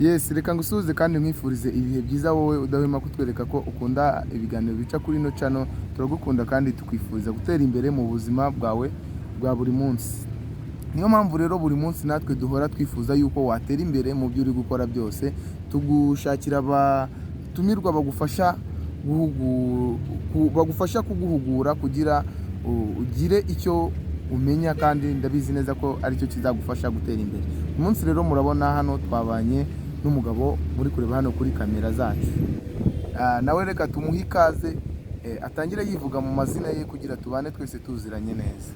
Yes, reka ngusuhuze kandi nkwifurize ibihe byiza wowe udahwema kutwereka ko ukunda ibiganiro bica kuri ino channel. Turagukunda kandi tukwifuriza gutera imbere mu buzima bwawe bwa buri munsi. Niyo mpamvu rero buri munsi natwe duhora twifuza yuko watera imbere mu byo uri gukora byose. Tugushakira abatumirwa bagufasha kuguhugura kugira ugire icyo umenya, kandi ndabizi neza ko aricyo kizagufasha gutera imbere. Umunsi rero murabona hano twabanye n'umugabo muri kureba hano kuri kamera zacu. Nawe reka tumuhe ikaze atangire yivuga mu mazina ye kugira tubane twese tuziranye neza.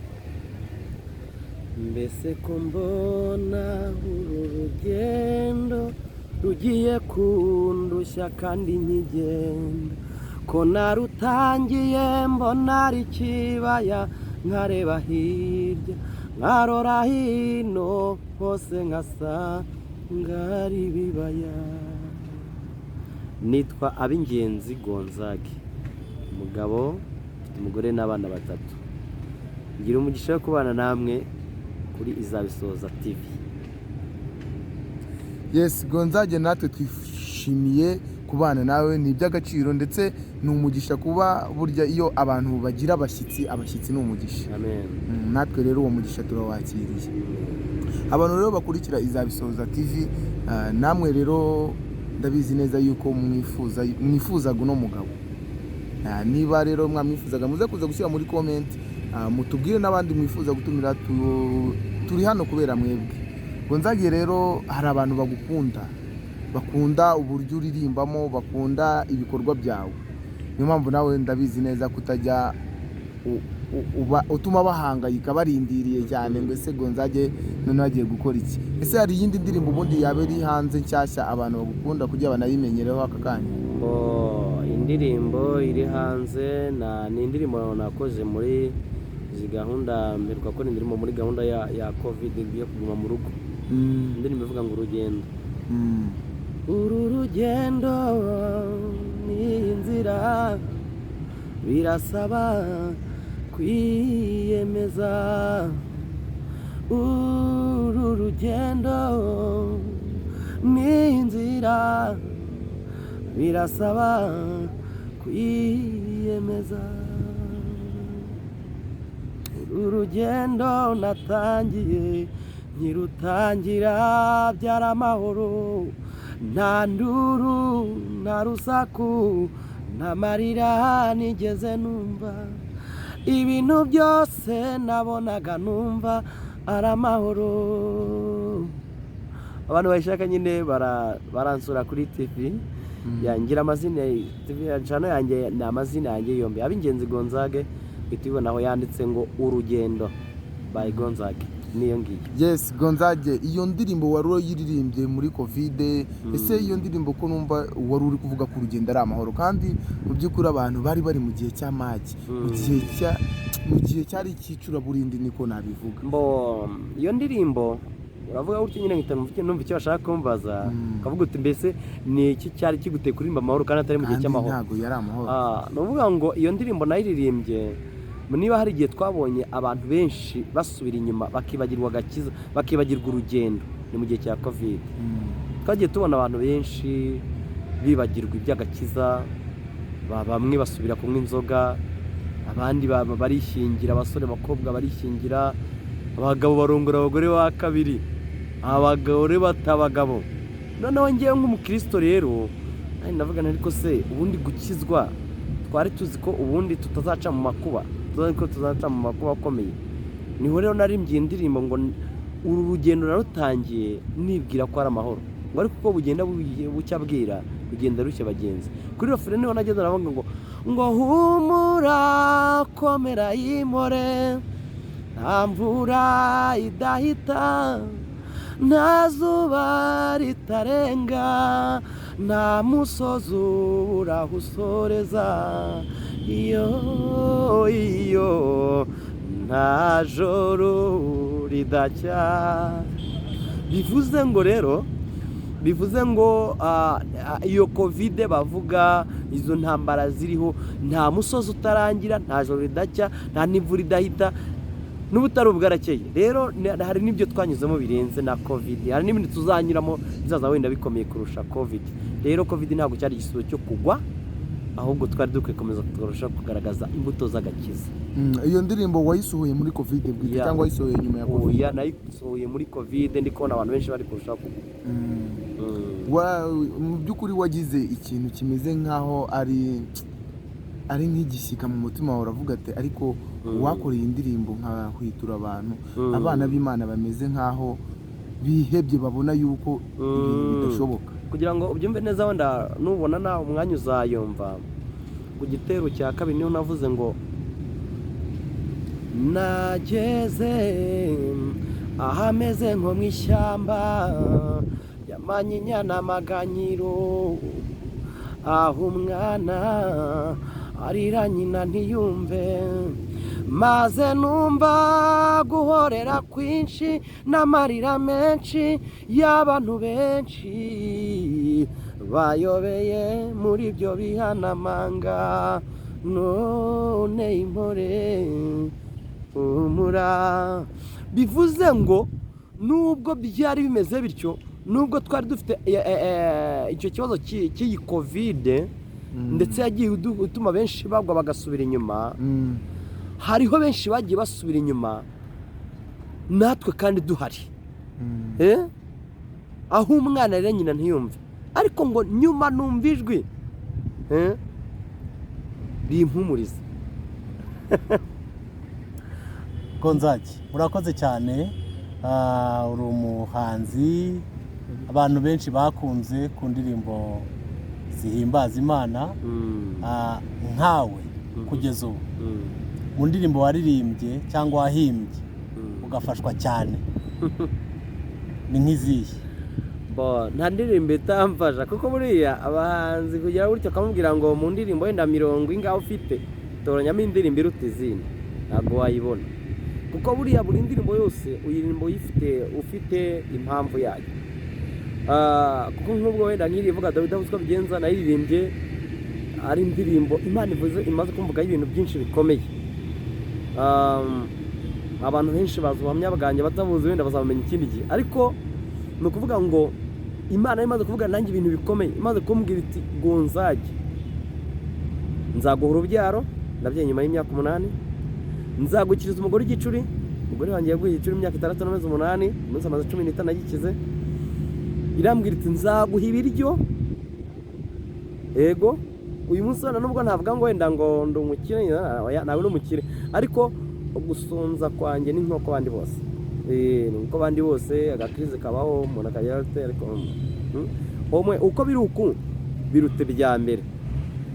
Mbese ko mbona uru rugendo rugiye kundushya kandi nkigenda, ko narutangiye mbona ari ikibaya, nkareba hirya nkarora hino, hose nkasanga ari ibibaya. Nitwa Abingenzi Gonzague, umugabo ufite umugore n'abana batatu. Ngira umugisha wo kubana namwe kuri Izabisoza TV. Yes, Gonzague, natwe twishimiye kubana nawe, ni iby'agaciro ndetse ni umugisha kuba burya iyo abantu bagira abashyitsi ni umugisha. Amen. Natwe rero uwo mugisha turawakiriye. Abantu rero bakurikira Izabisoza TV, namwe rero ndabizi neza yuko mwifuzaga uno mugabo. Niba rero mwamwifuzaga muze kuza gushyira muri comment, mutubwire n'abandi mwifuza gutumira. Turi hano kubera mwebwe. Gonzague rero hari abantu bakunda uburyo uririmbamo, bakunda ibikorwa byawe. Niyo mpamvu nawe ndabizi neza kutajya utuma bahangayika barindiriye cyane ngo ese Gonzague none agiye gukora iki. Ese hari iyindi ndirimbo ubundi yaba iri hanze nshyashya abantu bagukunda kugira banayimenyereho aka kanya? Indirimbo iri hanze ni indirimbo nakoze muri izi gahunda, mperuka ko indirimbo muri gahunda ya covid yo kuguma mu rugo. Indirimbo ivuga ngo urugendo. Uru rugendo ni inzira, birasaba kwiyemeza. Uru rugendo ni inzira, birasaba kwiyemeza. Uru rugendo natangiye nkirutangira byari amahoro, nta nduru nta rusaku nta marira nigeze numva. Ibintu byose nabonaga numva ari amahoro. Abantu bayishaka nyine baransura kuri TV yangira amazina TV channel yanjye, ni amazina yanjye yombi Abingenzi Gonzague. Itibona aho yanditse ngo urugendo by Gonzague, niyo ngiye. Yes, Gonzague, iyo ndirimbo wari uyiririmbye muri covid. Ese iyo ndirimbo ko numva wari uri kuvuga ku rugendo ari amahoro, kandi mu by'ukuri abantu bari mu gihe cy'amage, mu gihe cyari cyicura burindi, niko nabivuga. Iyo ndirimbo uravuga gutyo nyine numva icyo bashaka kumbaza, kavuga uti mbese ni iki cyari kiguteye kuririmba amahoro kandi atari mu gihe cy'amahoro? Ntago yari amahoro. Nuvuga ngo iyo ndirimbo nayiririmbye niba hari igihe twabonye abantu benshi basubira inyuma bakibagirwa agakiza, bakibagirwa urugendo, ni mu gihe cya covid. Twagiye tubona abantu benshi bibagirwa iby'agakiza, bamwe basubira kunywa inzoga, abandi barishingira, abasore abakobwa barishingira, abagabo barongora abagore ba kabiri, abagore batabagabo. Noneho ngewe nk'umukristo rero navuga ariko se ubundi gukizwa twari tuzi ko ubundi tutazaca mu makuba, ko tuzaca mu makuba akomeye. Niho rero narimbye indirimbo ngo uru rugendo narutangiye nibwira ko ari amahoro, ngo ariko uko bugenda bucya bwira rugenda rushya bagenzi. Kuri refere niho nageze navuga ngo humura komera yimore, nta mvura idahita, nta zuba ritarenga, nta musozi uraho usoreza, iyo nta joro ridacya. Bivuze ngo rero, bivuze ngo iyo covid bavuga, izo ntambara ziriho, nta musozi utarangira, nta joro ridacya, nta n'imvura idahita. n'ubutari bwarakeye rero hari n'ibyo twanyuzemo birenze na covid, hari n'ibindi tuzanyuramo bizaza wenda bikomeye kurusha covid. Rero covid ntabwo cyari igisubizo cyo kugwa, ahubwo twari dukwiye komeza turushaho kugaragaza imbuto z'agakiza. Iyo ndirimbo wayisohoye muri covid bwite cyangwa wayisohoye nyuma ya covid? Oya, nayisohoye muri covid, ndi kubona abantu benshi bari kurushaho kugwa. Mu by'ukuri wagize ikintu kimeze nk'aho ari nk'igishyika mu mutima wawe, uravuga ati ariko wakoreye indirimbo nka hwitura abantu, abana b'Imana bameze nk'aho bihebye, babona yuko ibintu bidashoboka. Kugira ngo ubyumve neza wenda nubona nawe umwanya uzayumva, ku gitero cya kabiri niho navuze ngo nageze ahameze nko mu ishyamba y'amanyinya n'amaganyiro, aho umwana arira nyina ntiyumve, maze numva guhorera kwinshi n'amarira menshi y'abantu benshi bayobeye muri ibyo bihanamanga, none impore humura. Bivuze ngo nubwo byari bimeze bityo, nubwo twari dufite icyo kibazo cy'iyi covid ndetse yagiye utuma benshi bagwa bagasubira inyuma, hariho benshi bagiye basubira inyuma natwe kandi duhari. Aho umwana rero nyina ntiyumve, ariko ngo nyuma numva ijwi rimpumuriza. Gonzage, urakoze cyane, uri umuhanzi abantu benshi bakunze ku ndirimbo zihimbaza Imana. Nkawe kugeza ubu mu ndirimbo waririmbye cyangwa wahimbye ugafashwa cyane ni nk'izihe? Nta ndirimbo itamfasha, kuko buriya abahanzi kugira gutyo akamubwira ngo mu ndirimbo wenda 70 ingaho ufite toranyamo indirimbo iruta izindi, ntabwo wayibona. Kuko buriya buri ndirimbo yose uyirimbo ufite impamvu yayo. Kuko nk'ubwo wenda nk'irivuga Dawidi avuze ko bigenza, nayiririmbye ari indirimbo Imana imaze kumvuga ibintu byinshi bikomeye. Abantu benshi bazi ubuhamya bwanjye batabuzi, wenda bazamenya ikindi gihe, ariko ni ukuvuga ngo Imana imaze kuvuga nanjye ibintu bikomeye, imaze kumbwira iti Gonzage nzaguha urubyaro, ndabye nyuma y'imyaka 8, nzagukiriza umugore igicuri, umugore wanjye yaguye igicuri imyaka 6 n'amezi 8, umunsi amaze 15 agikize. Irambwira iti nzaguha ibiryo, ego uyu munsi nubwo ntavuga ngo wenda ngo ndumukire, nawe n'umukire, ariko gusonza kwanjye ni nk'uko abandi bose, nuko abandi bose agakrize kabaho, umuntu akagira ate, ariko uko biri uku birute bya mbere.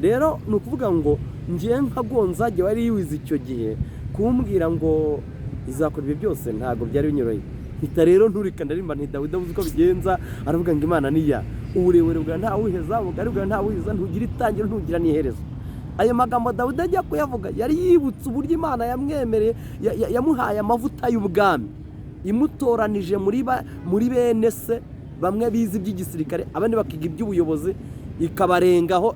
Rero ni ukuvuga ngo ngiye nka Gonzage wari yiwize icyo gihe kumbwira ngo izakora ibi byose, ntabwo byari binyoroye. Hita rero nturika ndarimba nti Dawidi avuze ko bigenza, aravuga ngo Imana niya, uburebure bwa nta wiheza, ubugari bwa nta wihiza, ntugira itangiro ntugira n'iherezo. Ayo magambo Dawidi ajya kuyavuga yari yibutse uburyo Imana yamwemereye, yamuhaye amavuta y'ubwami, imutoranije muri bene se, bamwe bize iby'igisirikare, abandi bakiga iby'ubuyobozi, ikabarengaho,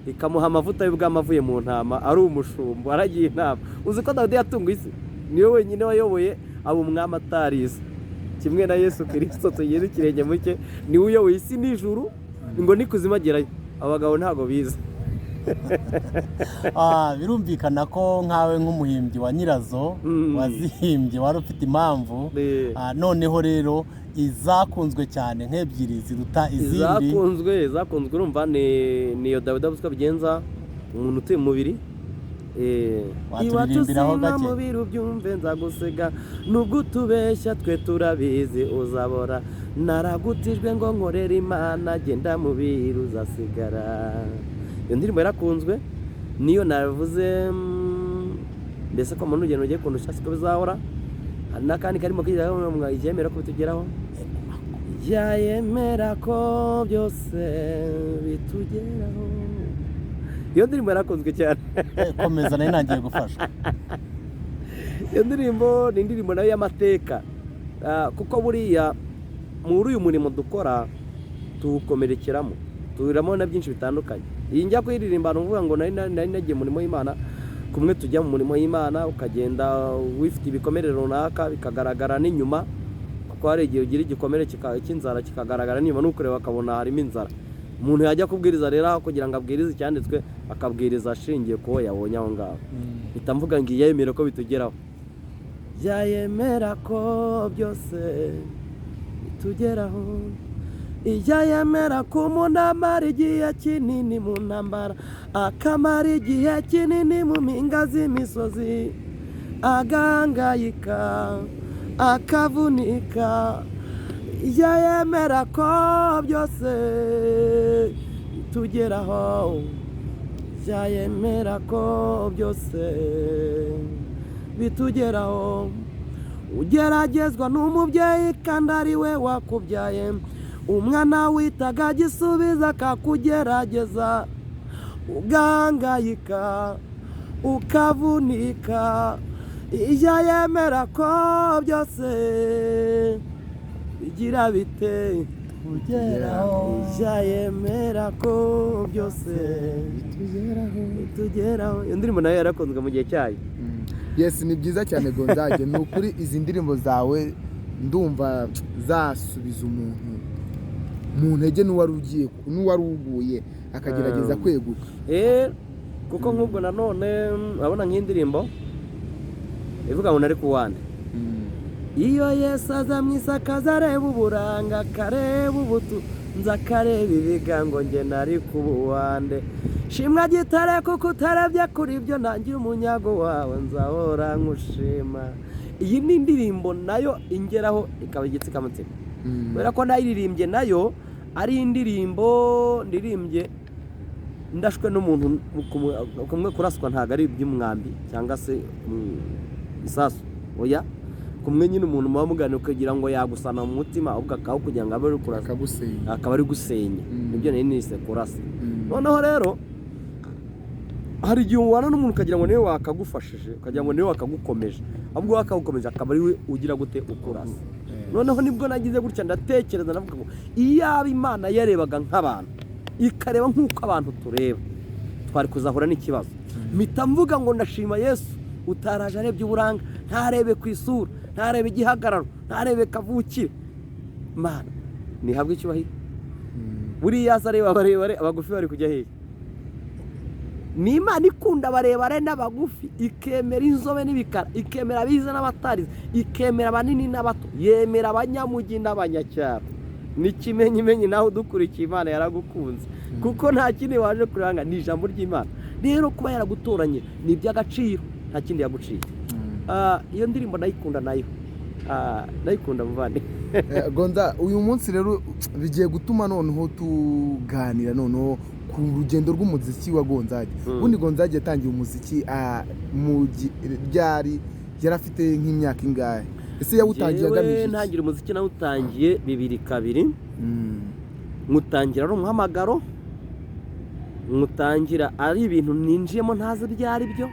ikamuha amavuta y'ubwami avuye mu ntama, ari umushumba aragiye inama. Uzi ko Dawidi yatunguye isi, niwe wenyine wayoboye abo umwami atarize, kimwe na Yesu Kristo tugeze ikirenge muke, niwe uyoboye isi n'ijuru, ngo n'ikuzimu agerayo. Abagabo ntago bize. Birumvikana ko nkawe nk'umuhimbyi wa nyirazo wazihimbye wari ufite impamvu. Noneho rero izakunzwe cyane nk'ebyiri ziruta izindi. Izakunzwe urumva niyo Dawidi avuze ko bigenza, umuntu utuye mu mubiri, waturirimbiraho gake, mubiri ubyumve nzagusega, nubwo utubeshya twe turabizi uzabora, naragutijwe ngo nkorere Imana, genda mubiri uzasigara. Iyo ndirimbo yarakunzwe, niyo navuze mbese ko umuntu ugenda ugiye kundusha siko bizahora. Hari n'akandi karimo kigeraho, yemera ko bitugeraho, yemera ko byose bitugeraho. Iyo ndirimbo yarakunzwe cyane. Komeza nayo nangiye gufasha. Iyo ndirimbo ni indirimbo nayo y'amateka, kuko buriya muri uyu murimo dukora tuwukomerekeramo, tuwuriramo na byinshi bitandukanye. Iyi njya kuyiririmba nuvuga ngo nari nagiye mu murimo w'Imana, kumwe tujya mu murimo y'Imana ukagenda wifite ibikomere runaka bikagaragara n'inyuma, kuko hari igihe ugira igikomere cy'inzara kikagaragara n'inyuma n'ukureba akabona harimo inzara. Umuntu yajya kubwiriza rero aho kugira ngo abwirize icyanditswe akabwiriza ashingiye ku wo yabonye aho ngaho. Mpita mvuga ngo iyemere ko bitugeraho, yemera ko byose bitugeraho, yemera ko umuntu amara igihe kinini mu ntambara, akamara igihe kinini mu mpinga z'imisozi, agahangayika akavunika, yemera ko byose bitugeraho, yemera ko byose bitugeraho. Ugeragezwa n'umubyeyi kandi ari we wakubyaye, umwana witaga gisubiza akakugerageza, ugahangayika ukavunika, yemera ko byose bigira bite tugeraho, yemera ko byose bitugeraho. Iyo ndirimbo nayo yarakunzwe mu gihe cyayo. Yes, ni byiza cyane Gonzage. Ni ukuri izi ndirimbo zawe ndumva zasubiza umuntu mu ntege n'uwari uguye akagerageza kweguka. Kuko nk'ubwo nanone urabona nk'indirimbo ivuga ngo nari kuwande, iyo Yesu aza mu isi akaza areba uburanga, akareba ubutunzi, akareba ibigango, njye nari kubuwande. Shimwa gitare kuko utarebye kuri ibyo, nangira umunyago wawe nzahora nkushima. Iyi ni indirimbo nayo ingeraho ikaba igitsikamutima, kubera ko nayiririmbye nayo ari indirimbo ndirimbye ndashwe n'umuntu kumwe kuraswa, ntago ari iby'umwambi cyangwa se isasu, oya, kumwe nyine umuntu muba muganira ukagira ngo yagusana mu mutima, ahubwo akaho kugira ngo abe ari kurasa akaba ari gusenya. Nibyo nari nise kurasa. Noneho rero hari igihe ubana n'umuntu ukagira ngo niwe wakagufashije, ukagira ngo niwe wakagukomeje, ahubwo wakagukomeje akaba ari we ugira gute ukurasa. Noneho nibwo nagize gutya ndatekereza navuga ngo iyaba Imana yarebaga nk'abantu ikareba nk'uko abantu tureba, twari kuzahura n'ikibazo. Mpita mvuga ngo ndashima Yesu utaraje arebye uburanga, ntarebe ku isura, ntarebe igihagararo, ntarebe kavukire. Mana nihabwe icyubahiro. Buriya azareba barebare, abagufi bari kujya hehe? Ni Imana ikunda abarebare n'abagufi, ikemera inzobe n'ibikara, ikemera abize n'abatarize, ikemera abanini n'abato, yemera abanyamugi n'abanyacyaro. N'ikimenyimenyi nawe udukurikiye Imana yaragukunze, kuko nta kindi waje kuranga, ni ijambo ry'Imana. Rero kuba yaragutoranye ni iby'agaciro, nta kindi yaguciye. Iyo ndirimbo ndayikunda nayo, ndayikunda muvandi. Gonza, uyu munsi rero bigiye gutuma noneho tuganira noneho ku rugendo rw'umuziki wa Gonzage. Ubundi Gonzage yatangiye umuziki mu ryari, yarafite nk'imyaka ingahe? Ese yawutangiye agamije? Ntangira umuziki nawutangiye 2002. Mutangira ari umuhamagaro, mutangira ari ibintu ninjiyemo ntazi byari byo,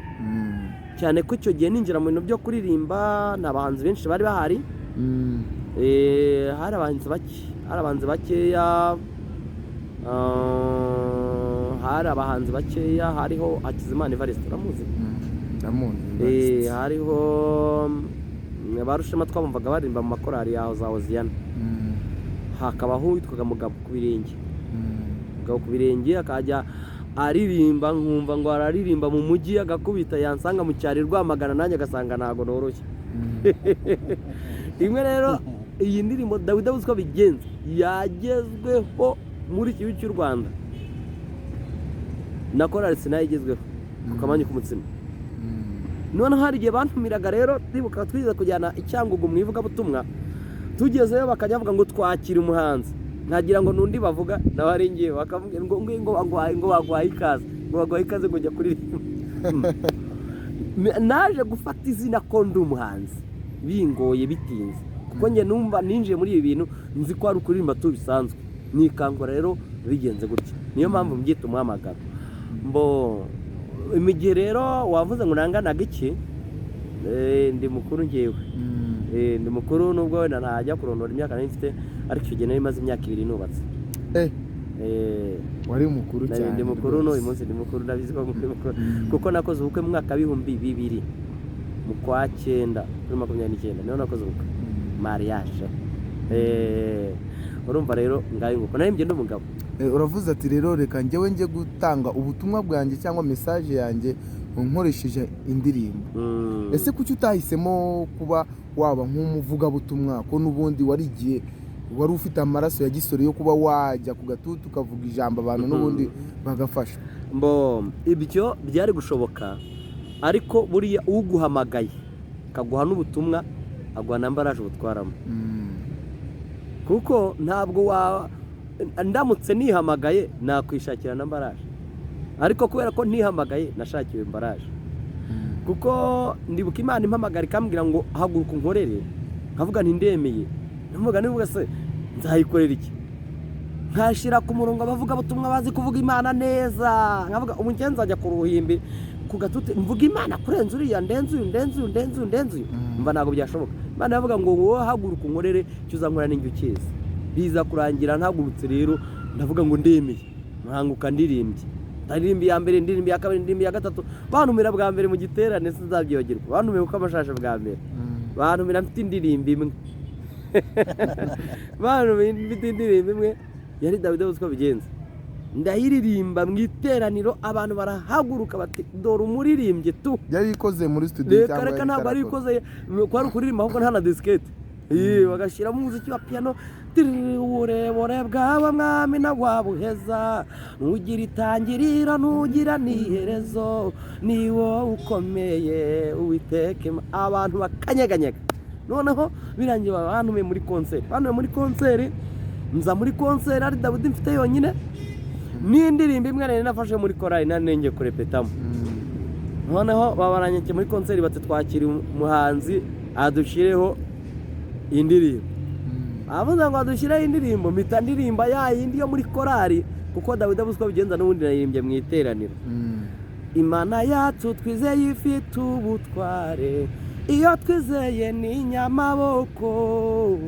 cyane ko icyo gihe ninjira mu bintu byo kuririmba n'abahanzi benshi bari bahari. Hari abahanzi bakeya, hari abahanzi bakeya, hariho Hakizimana Evariste, uramuzi? Ndamuzi. Hariho Barushema twabumvaga baririmba mu makorari yaho za Hoziyana. Hakabaho witwaga Mugabo ku birenge. Mugabo ku birenge akajya aririmba, nkumva ngo araririmba mu mujyi, agakubita yansanga mu cyari Rwamagana, nanjye agasanga ntago noroshye. Imwe rero iyi ndirimbo Dawidi avuze ko bigenze yagezweho muri iki gihugu cy'u Rwanda, na korali sinayigezweho ku kamanyu k'umutsima. Noneho hari igihe bantumiraga rero twibuka twiza kujyana Icyangugu mu ivugabutumwa, tugezeyo bakajya bavuga ngo twakira umuhanzi, nkagira ngo nundi bavuga nawe ari ngiye, bakavuga ngo bagwaye ikaze ngo jya kuririmba. Naje gufata izina ko ndi umuhanzi bingoye bitinze, kuko njye numva ninjiye muri ibi bintu nzi ko ari ukuririmba tubisanzwe, nikangura rero bigenze gutya. Niyo mpamvu mbyita umuhamagaro. Imigihe rero wavuze ngo nanganaga iki, ndi mukuru ngewe. Ndi mukuru nubwo wenda ntajya kurondora imyaka nari mfite, ariko icyo gihe nari maze imyaka 2 nubatse. wari mukuru cyane. Ndi mukuru no uyu munsi ndi mukuru ndabizi ko muri mukuru kuko nakoze ubukwe mu mwaka w'ibihumbi 2000 mu kwa 9 kuri 29 niho nakoze ubukwe mariage. Urumva rero ngayo nguko nari mgende umugabo. Uravuze ati rero reka njyewe nje gutanga ubutumwa bwanjye cyangwa message yanjye nkoresheje indirimbo. Ese kuki utahisemo kuba waba nk'umuvuga butumwa ko nubundi warigiye wari ufite amaraso ya gisore yo kuba wajya ku gatutu ukavuga ijambo abantu nubundi bagafasha? Ibyo byari gushoboka ariko buriya uguhamagaye kaguha n'ubutumwa agwa nambaraje ubutwaramo. Kuko ntabwo ndamutse nihamagaye nakwishakira nambaraje ariko kubera ko ntihamagaye nashakiwe imbaraje. Kuko ndibuka Imana impamagara ikambwira ngo haguruka unkorere nkavuga nti ndemeye nivuga se nzayikorera iki nkashira ku murongo abavuga butumwa bazi kuvuga Imana neza nkavuga umugenzi ajya ku ruhimbi ku gatuti mvuga Imana kurenza uriya ndenze uyu mba ntabwo byashoboka. Imana yavuga ngo wowe haguruka unkorere cyuzankora n'injye ukiza biza kurangira ntagurutse rero ndavuga ngo ndemeye nkanguka ndirimbye ndaririmbi ya mbere ndirimbi ya kabiri ndirimbi ya gatatu bantumira bwa mbere mu giterane sinzabyogirwa bantumiye uko amashasha bwa mbere bantumira mfite indirimbi imwe bantumiye mfite indirimbi imwe yari Dawidi uziko bigenza ndayiririmba mu iteraniro abantu barahaguruka bati dore umuririmbye tu yari ikoze muri studio cyangwa reka ntabwo ari ikoze kwari kuririmba ahubwo nta na diskete bagashyiramo umuziki wa piano uburebure bwawe mwami nagwabuheza nugira itangiriro nugira n'iherezo ni wowe ukomeye Uwiteka abantu bakanyeganyega. Noneho birangiye bantumiye muri konseri nza muri konseri ari Dawidi mfite yonyine n'indirimbo imwe nari nafashe muri korali nanenge kurepetamo. Noneho babaranyeke muri konseri bati twakira umuhanzi adushireho indirimbo. Avuga ngo adushireho indirimbo mpita ndirimba ya yindi yo muri korali kuko Dawidi abuzwa bigenza n'ubundi naririmbye mu iteraniro. Imana yacu twizeye ifite ubutware iyo twizeye ni nyamaboko.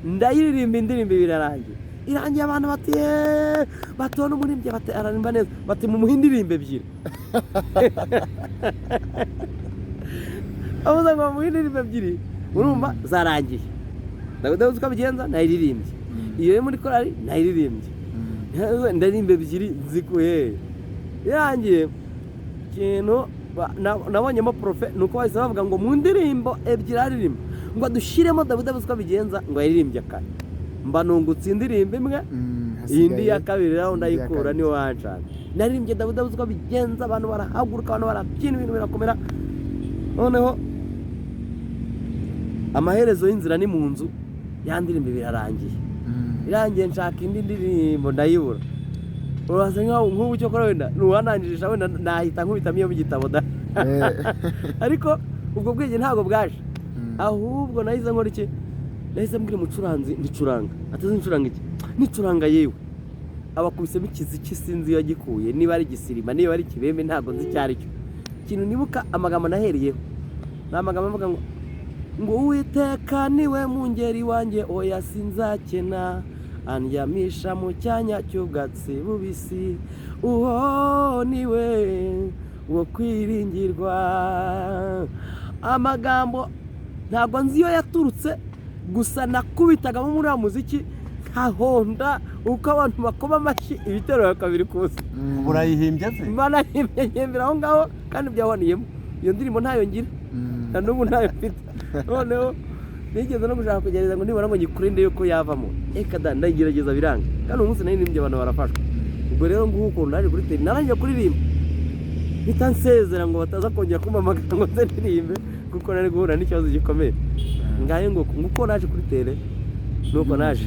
Ndayiririmba indirimbo birarangiye irangiye abantu bati batona umurimbye bati ararimba neza bati mu muhindirimbe ebyiri. Avuga ngo mu muhindirimbe ebyiri urumva zarangiye Dawidi uziko bigenza nayiririmbye iyo muri korali nayiririmbye ndarimba ebyiri zikuye irangiye kintu nabonyemo profe nuko bahise bavuga ngo mu ndirimbo ebyiri aririmba ngo dushiremo Dawidi uziko bigenza ngo ayiririmbye kane mba nungutse indirimbo imwe indi ya kabiri raho ndayikura ni wanjana naririmbye Dawidi uziko bigenza abantu barahaguruka abantu barabyina ibintu birakomera. Noneho amaherezo y'inzira ni mu nzu yandirimbo birarangiye irangiye nshaka indi ndirimbo ndayibura. Uraza nk'ubu cyo kora wenda nuwananjisha wenda nahita nkubitamo iyo mu gitabo da ariko ubwo bwenge ntabwo bwaje ahubwo nahize nkora iki nahise mbwira umucuranzi ndicuranga atazi ncuranga iki nicuranga yewe abakubisemo ikiziki sinzi iyo gikuye niba ari gisirima niba ari kibembe ntabwo nzi cyari cyo kintu nibuka amagambo nahereyeho n'amagambo avuga ngo Uwiteka niwe mungeri wanjye oya sinzakena andyamisha mu cyanya cy'ubwatsi bubisi uwo niwe wo kwiringirwa. Amagambo ntabwo nzi iyo yaturutse gusa nakubitagamo muri wa muziki nkahonda uko abantu bakoma amashyi ibitero bakabiri kose. Urayihimbye se? Banahimbye nyembera aho ngaho kandi byaboneyemo iyo ndirimbo ntayo ngira na n'ubu ntayo mfite. Noneho nigeze no gushaka kugereza ngo nibona ngo nyikurinde yuko yavamo da ndayigerageza biranga kandi umunsi naririmbye abantu barafashwa. Ubwo rero nguko naje kuri teri narangiye kuririmba bitansezera ngo bataza kongera kumpamagara ngo nze ndirimbe kuko nari guhura n'ikibazo gikomeye ngaye nguko naje kuri teri nuko naje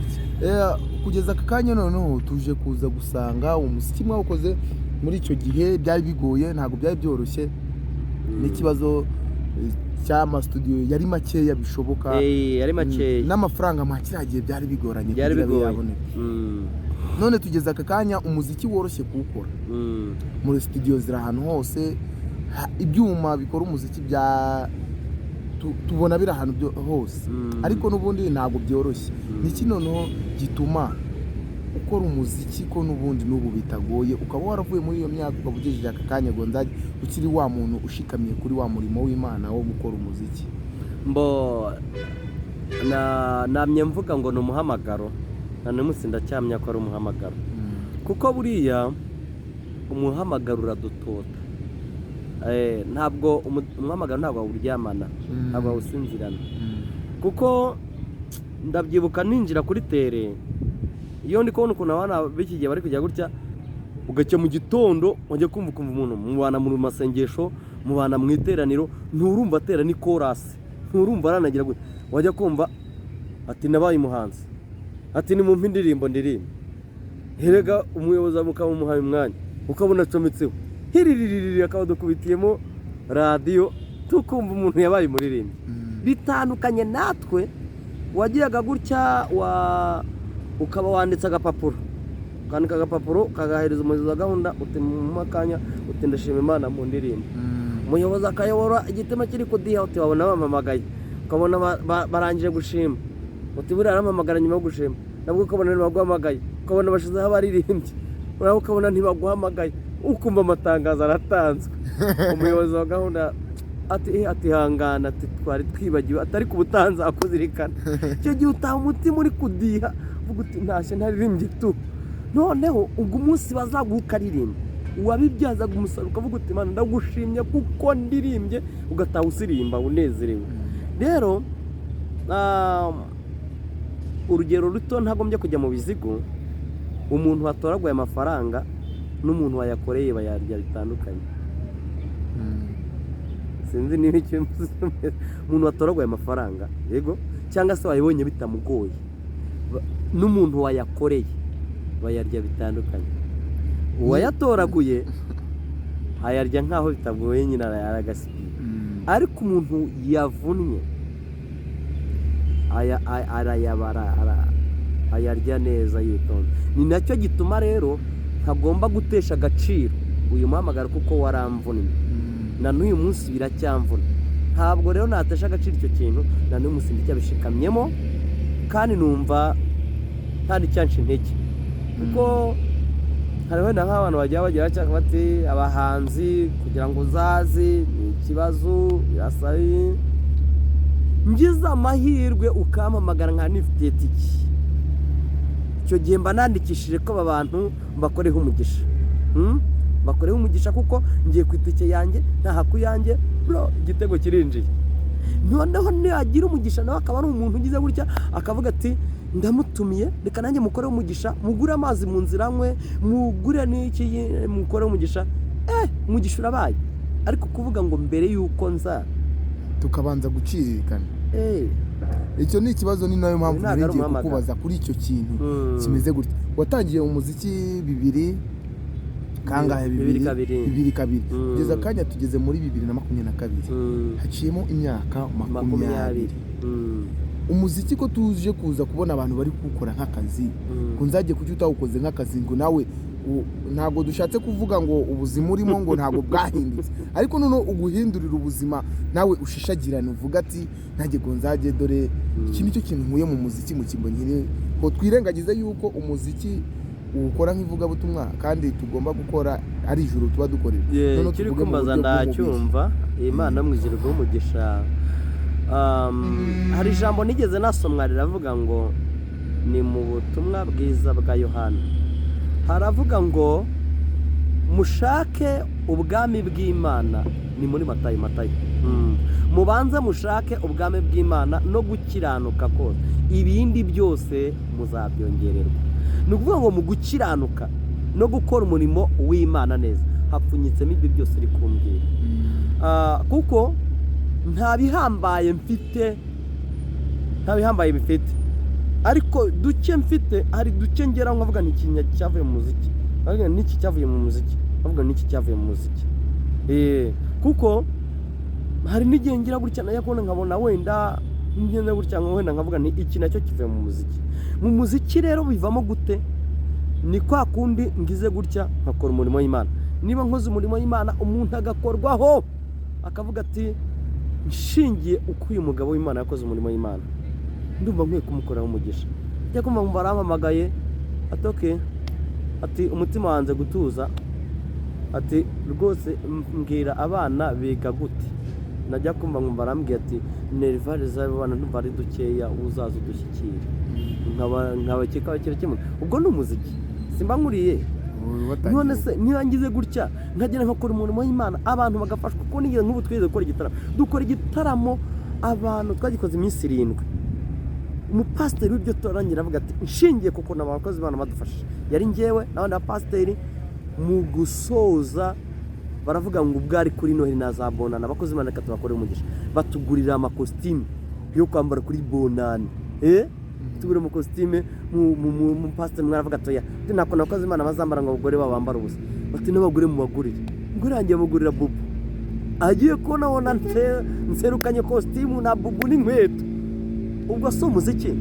kugeza aka kanya noneho tuje kuza gusanga umuziki mwawukoze muri icyo gihe byari bigoye ntabwo byari byoroshye n'ikibazo cyama studio yari makeya bishoboka yari makeya n'amafaranga makiragiye byari bigoranye byari bigoye. None tugeze aka kanya umuziki woroshye kuwukora muri studio zira ahantu hose ibyuma bikora umuziki bya tubona biri ahantu hose ariko n'ubundi ntabwo byoroshye. Niki noneho gituma ukora umuziki ko n'ubundi n'ubu bitagoye ukaba waravuye muri iyo myaka ukaba ugejeje aka kanya Gonzage ukiri wa muntu ushikamiye kuri wa murimo w'Imana wo gukora umuziki? namye mvuga ngo ni umuhamagaro, na n'umunsi ndacyamya ko ari umuhamagaro, kuko buriya umuhamagaro uradutota. Ntabwo umuhamagaro ntabwo awuryamana, ntabwo awusinzirana, kuko ndabyibuka ninjira kuri tere, iyo ndi kubona ukuntu abana b'iki gihe bari kujya gutya, ugacya mu gitondo wajya kumva umuntu mubana mu masengesho, mubana mu iteraniro, nturumva atera ni korasi, nturumva aranagira gutya, wajya kumva ati nabaye umuhanzi, ati ni mu indirimbo ndirimba, herega umuyobozi mukamuhaye umwanya ukabona acometseho hiririri akaba dukubitiyemo radiyo tukumva umuntu yabaye umuririmbyi. Bitandukanye natwe wagiyaga gutya ukaba wanditse agapapuro, ukandika agapapuro kagahereza umuyobozi wa gahunda, uti mu makanya uti ndashima Imana mu ndirimbo, umuyobozi akayobora igitema kiri kudiha, uti wabona bamamagaye, ukabona barangije gushima, uti buriya aramamagara nyuma yo gushima, nabwo ukabona ntibaguhamagaye, ukabona bashizeho abaririmbyi, urabona ukabona ntibaguhamagaye, ukumva amatangazo aratanzwe. Umuyobozi wa gahunda ati hangana, ati twari twibagiwe, atari ku butanzi akuzirikana. Icyo gihe utaha umutima uri kudiha, uvuga uti ntashye ntaririmbye tu, noneho ubwo umunsi bazaguha ukaririmba, uwabibyazaga umusaruro ukavuga uti Imana ndagushimye kuko ndirimbye, ugataha usirimba unezerewe. Rero urugero ruto ntagombye kujya mu bizigo, umuntu watoraguye amafaranga n'umuntu wayakoreye bayarya bitandukanye. Sinzi niba icyo umuntu watoraguye amafaranga yego cyangwa se wayibonye bitamugoye, n'umuntu wayakoreye bayarya bitandukanye. Uwayatoraguye ayarya nkaho bitagoye, nyine aragasiga, ariko umuntu yavunnye ayarya neza yitonze. Ni nacyo gituma rero ntagomba gutesha agaciro uyu muhamagaro, kuko waramvunnye na n'uyu munsi biracyamvuna. Ntabwo rero natesha agaciro icyo kintu, na n'uyu munsi ndicyabishikamyemo, kandi numva kandi cyansha intege, kuko hariho na nk'abantu bajya bagira cyangwa bati abahanzi kugira ngo uzazi ni ikibazo, birasaba ngize amahirwe ukampamagara nka nifitiye tiki, icyo gihe mba nandikishije ko aba bantu mbakoreho umugisha, bakoreho umugisha, kuko ngiye ku itike yanjye ntahaku yanjye bro igitego kirinjiye. Noneho niyagira umugisha nawe akaba ari umuntu ugize gutya akavuga ati ndamutumiye, reka nanjye mukoreho umugisha, mugure amazi mu nzira mwe, mugure n'iki, mukoreho umugisha, umugisha urabaye. Ariko kuvuga ngo mbere yuko nza tukabanza guciririkana, icyo ni ikibazo. Ni nayo mpamvu ngiye kukubaza kuri icyo kintu kimeze gutya. Watangiye umuziki bibiri kangahe? bibiri kabiri kugeza akanya tugeze muri 2022, haciyemo imyaka 20. Umuziki ko tuje kuza kubona abantu bari gukora nk'akazi, Gonzage kuki utawukoze nk'akazi ngo nawe ntabwo dushatse kuvuga ngo ubuzima urimo ngo ntabwo bwahindutse, ariko noneho uguhindurira ubuzima nawe ushishagirane, uvuga ati ntajye Gonzage dore iki nicyo kintu nkuye mu muziki mu kimbo nyine, ko twirengagize yuko umuziki ukora nk'ivugabutumwa kandi tugomba gukora ari ijuru tuba dukorera. Noneho kiri kumbaza ndacyumva, Imana mu ijuru rw'umugisha. Hari ijambo nigeze nasomwa riravuga ngo ni mu butumwa bwiza bwa Yohana, haravuga ngo mushake ubwami bw'Imana, ni muri Matayo, mubanze mushake ubwami bw'Imana no gukiranuka kose, ibindi byose muzabyongererwa. Ni ukuvuga ngo mu gukiranuka no gukora umurimo w'Imana neza hapfunyitsemo ibyo byose uri kumbwira, kuko nta bihambaye mfite, ariko duke mfite, hari duke ngera nkavuga ni ikintu cyavuye mu muziki, nkavuga n'iki cyavuye mu muziki, nkavuga n'iki cyavuye mu muziki. Kuko hari n'igihe ngira gutya nayo kubona nkabona wenda ngenda gutya wenda nkavuga ni iki nacyo kivuye mu muziki. Mu muziki rero bivamo gute? Ni kwa kundi ngize gutya nkakora umurimo w'Imana. Niba nkoze umurimo w'Imana umuntu agakorwaho akavuga ati nshingiye uko uyu mugabo w'Imana yakoze umurimo w'Imana, ndumva nkwiye kumukoraho umugisha. Njya kumva arampamagaye ati okay, ati umutima wanze gutuza, ati rwose mbwira abana biga gute. Najya kumva nkumva arambwira ati nerivare z'abana ndumva ari dukeya, uzaza udushyikire. nkaba kikaba kiri kimwe. Ubwo ni umuziki simba nkuriye. None se ntiyangize gutya nkagera nkakora umuntu w'Imana abantu bagafashwa, kuko nigeze nk'ubu twize dukora igitaramo abantu twagikoze iminsi 7. Umupasiteri w'iryo torangira avuga ati nshingiye kuko n'abakozi bana badufashije, yari njyewe n'abandi bapasiteri. Mu gusoza baravuga ngo ubwo ari kuri Noheli nazabonana abakozi bana reka tubakorera umugisha, batugurira amakositimu yo kwambara kuri bonani. Tugura mu kositime mu pasiteri mwaravuga atoya nako nakoze Imana bazambara ngo abagore babambara ubusa, bati n'abagore mu bagurire. Ngo rangiye mugurira bubu, agiye ko nabona nserukanye kositimu na bubu n'inkweto. Ubwo so umuziki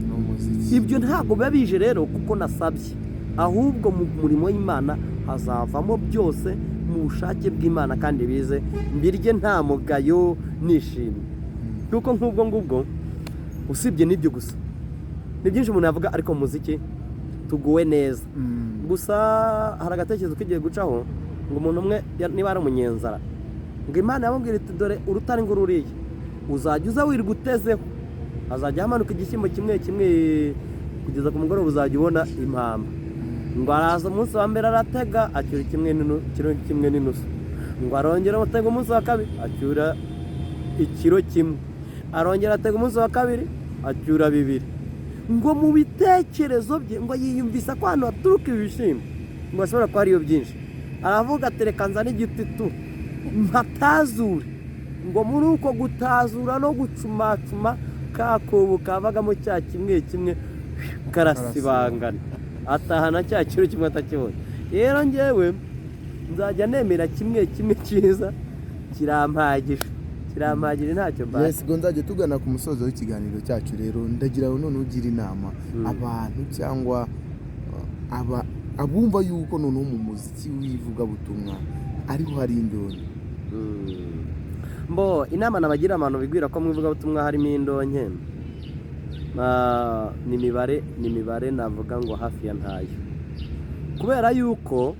ibyo ntabwo biba bije rero kuko nasabye, ahubwo mu murimo w'Imana hazavamo byose mu bushake bw'Imana kandi bize mbirye nta mugayo nishimye. Kuko nk'ubwo ngubwo usibye n'ibyo gusa ni byinshi umuntu yavuga, ariko mu muziki tuguwe neza. Gusa hari agatekerezo kigiye gucaho ngo umuntu umwe niba ari umunyenzara, ngo Imana yamubwira iti dore urutare ngo ruriye uzajya uza wirirwa utezeho, azajya hamanuka igishyimbo kimwe kimwe kugeza ku mugoroba uzajya ubona impamba. Ngo araza umunsi wa mbere aratega acyura kimwe n'inusu, ngo arongera amatega umunsi wa kabiri acyura ikiro kimwe, arongera atega umunsi wa kabiri acyura 2. Ngo mu bitekerezo bye ngo yiyumvisa ko hano haturuka ibishimbo, ngo ashobora kuba ariyo byinshi. Aravuga atereka nzana igiti tu mpatazure, ngo muri uko gutazura no gucumacuma kakobo kavagamo cya kimwe kimwe karasibangana, atahana cya kiro kimwe atakibonye. Rero njyewe nzajya nemera kimwe cyiza kirampagije ntacyo mbaye. Yes, ngo nzajya tugana ku musozo w'ikiganiro cyacu. Rero ndagira ngo none ugira inama abantu cyangwa abumva yuko none mu muziki w'ivugabutumwa ariho hari indonke. Mbo inama nabagira abantu bigwira ko mu ivugabutumwa harimo indonke, ni imibare navuga ngo hafi ya ntayo, kubera yuko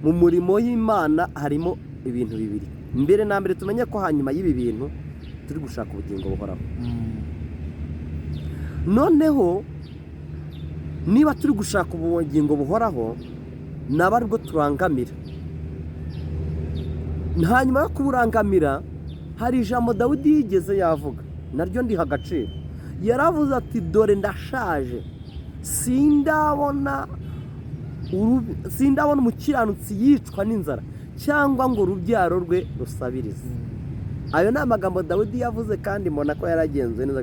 mu murimo y'Imana harimo ibintu bibiri. Mbere na mbere tumenye ko hanyuma y'ibi bintu turi gushaka ubugingo buhoraho. Noneho niba turi gushaka ubugingo buhoraho naba aribwo turangamira. Hanyuma yo kuburangamira hari ijambo Dawidi yigeze yavuga, naryo ndiha agaciro. Yaravuze ati dore ndashaje, sindabona umukiranutsi yicwa n'inzara cyangwa ngo urubyaro rwe rusabirize. Ayo ni amagambo Dawidi yavuze kandi mbona ko yaragenzuye neza.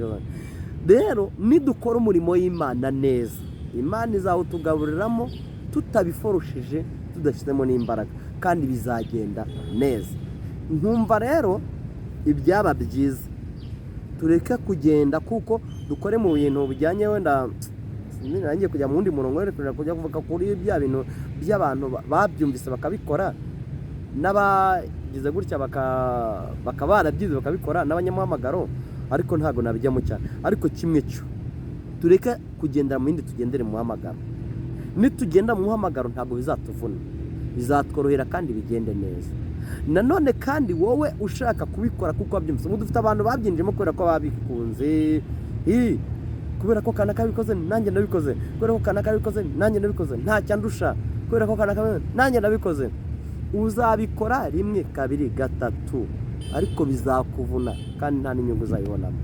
Rero nidukora umurimo y'Imana neza, Imana izawutugaburiramo tutabiforoshije, tudashyizemo n'imbaraga, kandi bizagenda neza. Nkumva rero ibyaba byiza tureke kugenda kuko dukore mu bintu bijyanye wenda nangiye kujya mu wundi murongo rero kujya kuvuga kuri bya bintu by'abantu babyumvise bakabikora, n'abagize gutya bakaba barabyize bakabikora n'abanyamuhamagaro, ariko ntago nabijyamo cyane. Ariko kimwe cyo tureke kugendera mu yindi, tugendere mu muhamagaro. Nitugenda mu muhamagaro ntago bizatuvuna, bizatworohera kandi bigende neza. Nanone kandi wowe ushaka kubikora kuko wabyumvise, dufite abantu babyinjemo kubera ko babikunze, kubera ko kanaka bikoze nanjye ndabikoze, kubera ko kanaka bikoze nanjye ndabikoze, nta cyandusha kubera ko kanaka nanjye ndabikoze. Uzabikora 1, 2, 3 ariko bizakuvuna kandi nta n'inyungu uzayibonamo.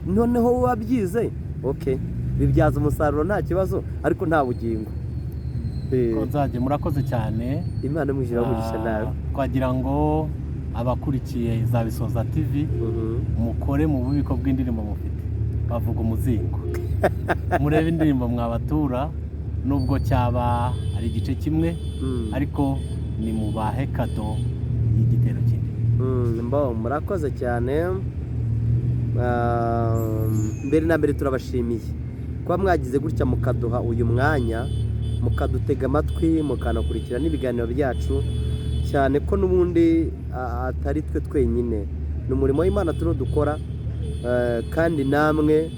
Noneho wabyize okay, bibyaza umusaruro nta kibazo, ariko nta bugingo. Nzajye murakoze cyane, Imana mwijira mugisha nawe. Twagira ngo abakurikiye Izabisoza TV mukore mu bubiko bw'indirimbo mufite, bavuga umuzingo. Murebe indirimbo mwabatura nubwo cyaba ari igice kimwe, ariko ni mubahe kado y'igitero kindi. Mbo murakoze cyane. Mbere na mbere turabashimiye kuba mwagize gutya mukaduha uyu mwanya, mukadutega amatwi, mukanakurikira n'ibiganiro byacu, cyane ko n'ubundi atari twe twenyine, ni umurimo w'Imana turiho dukora, kandi namwe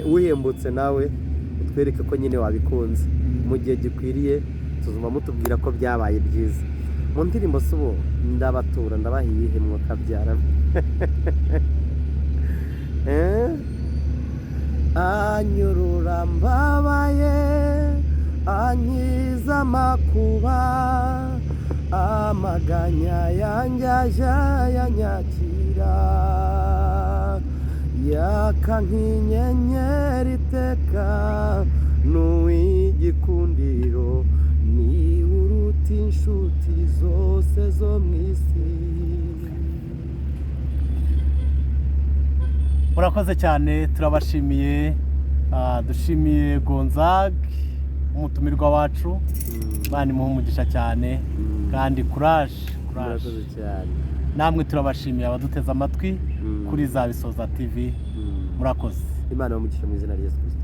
uhembutse nawe utwereke ko nyine wabikunze mu gihe gikwiriye tuzuma mutubwira ko byabaye byiza mu ndirimbo se ubu ndabatura ndabahiye mwokabyara anyurura mbabaye ankiza amakuba amaganya yanjye ajya yanyakira yaka nk'inyenyeri iteka n'uw'igikundiro ni uruta inshuti zose zo mu isi. murakoze cyane turabashimiye dushimiye Gonzague umutumirwa wacu bani muhe umugisha cyane kandi courage murakoze cyane namwe turabashimiye abaduteze amatwi kuri Izabisoza TV murakoze Imana umugisha mu izina rya Yesu Kristo.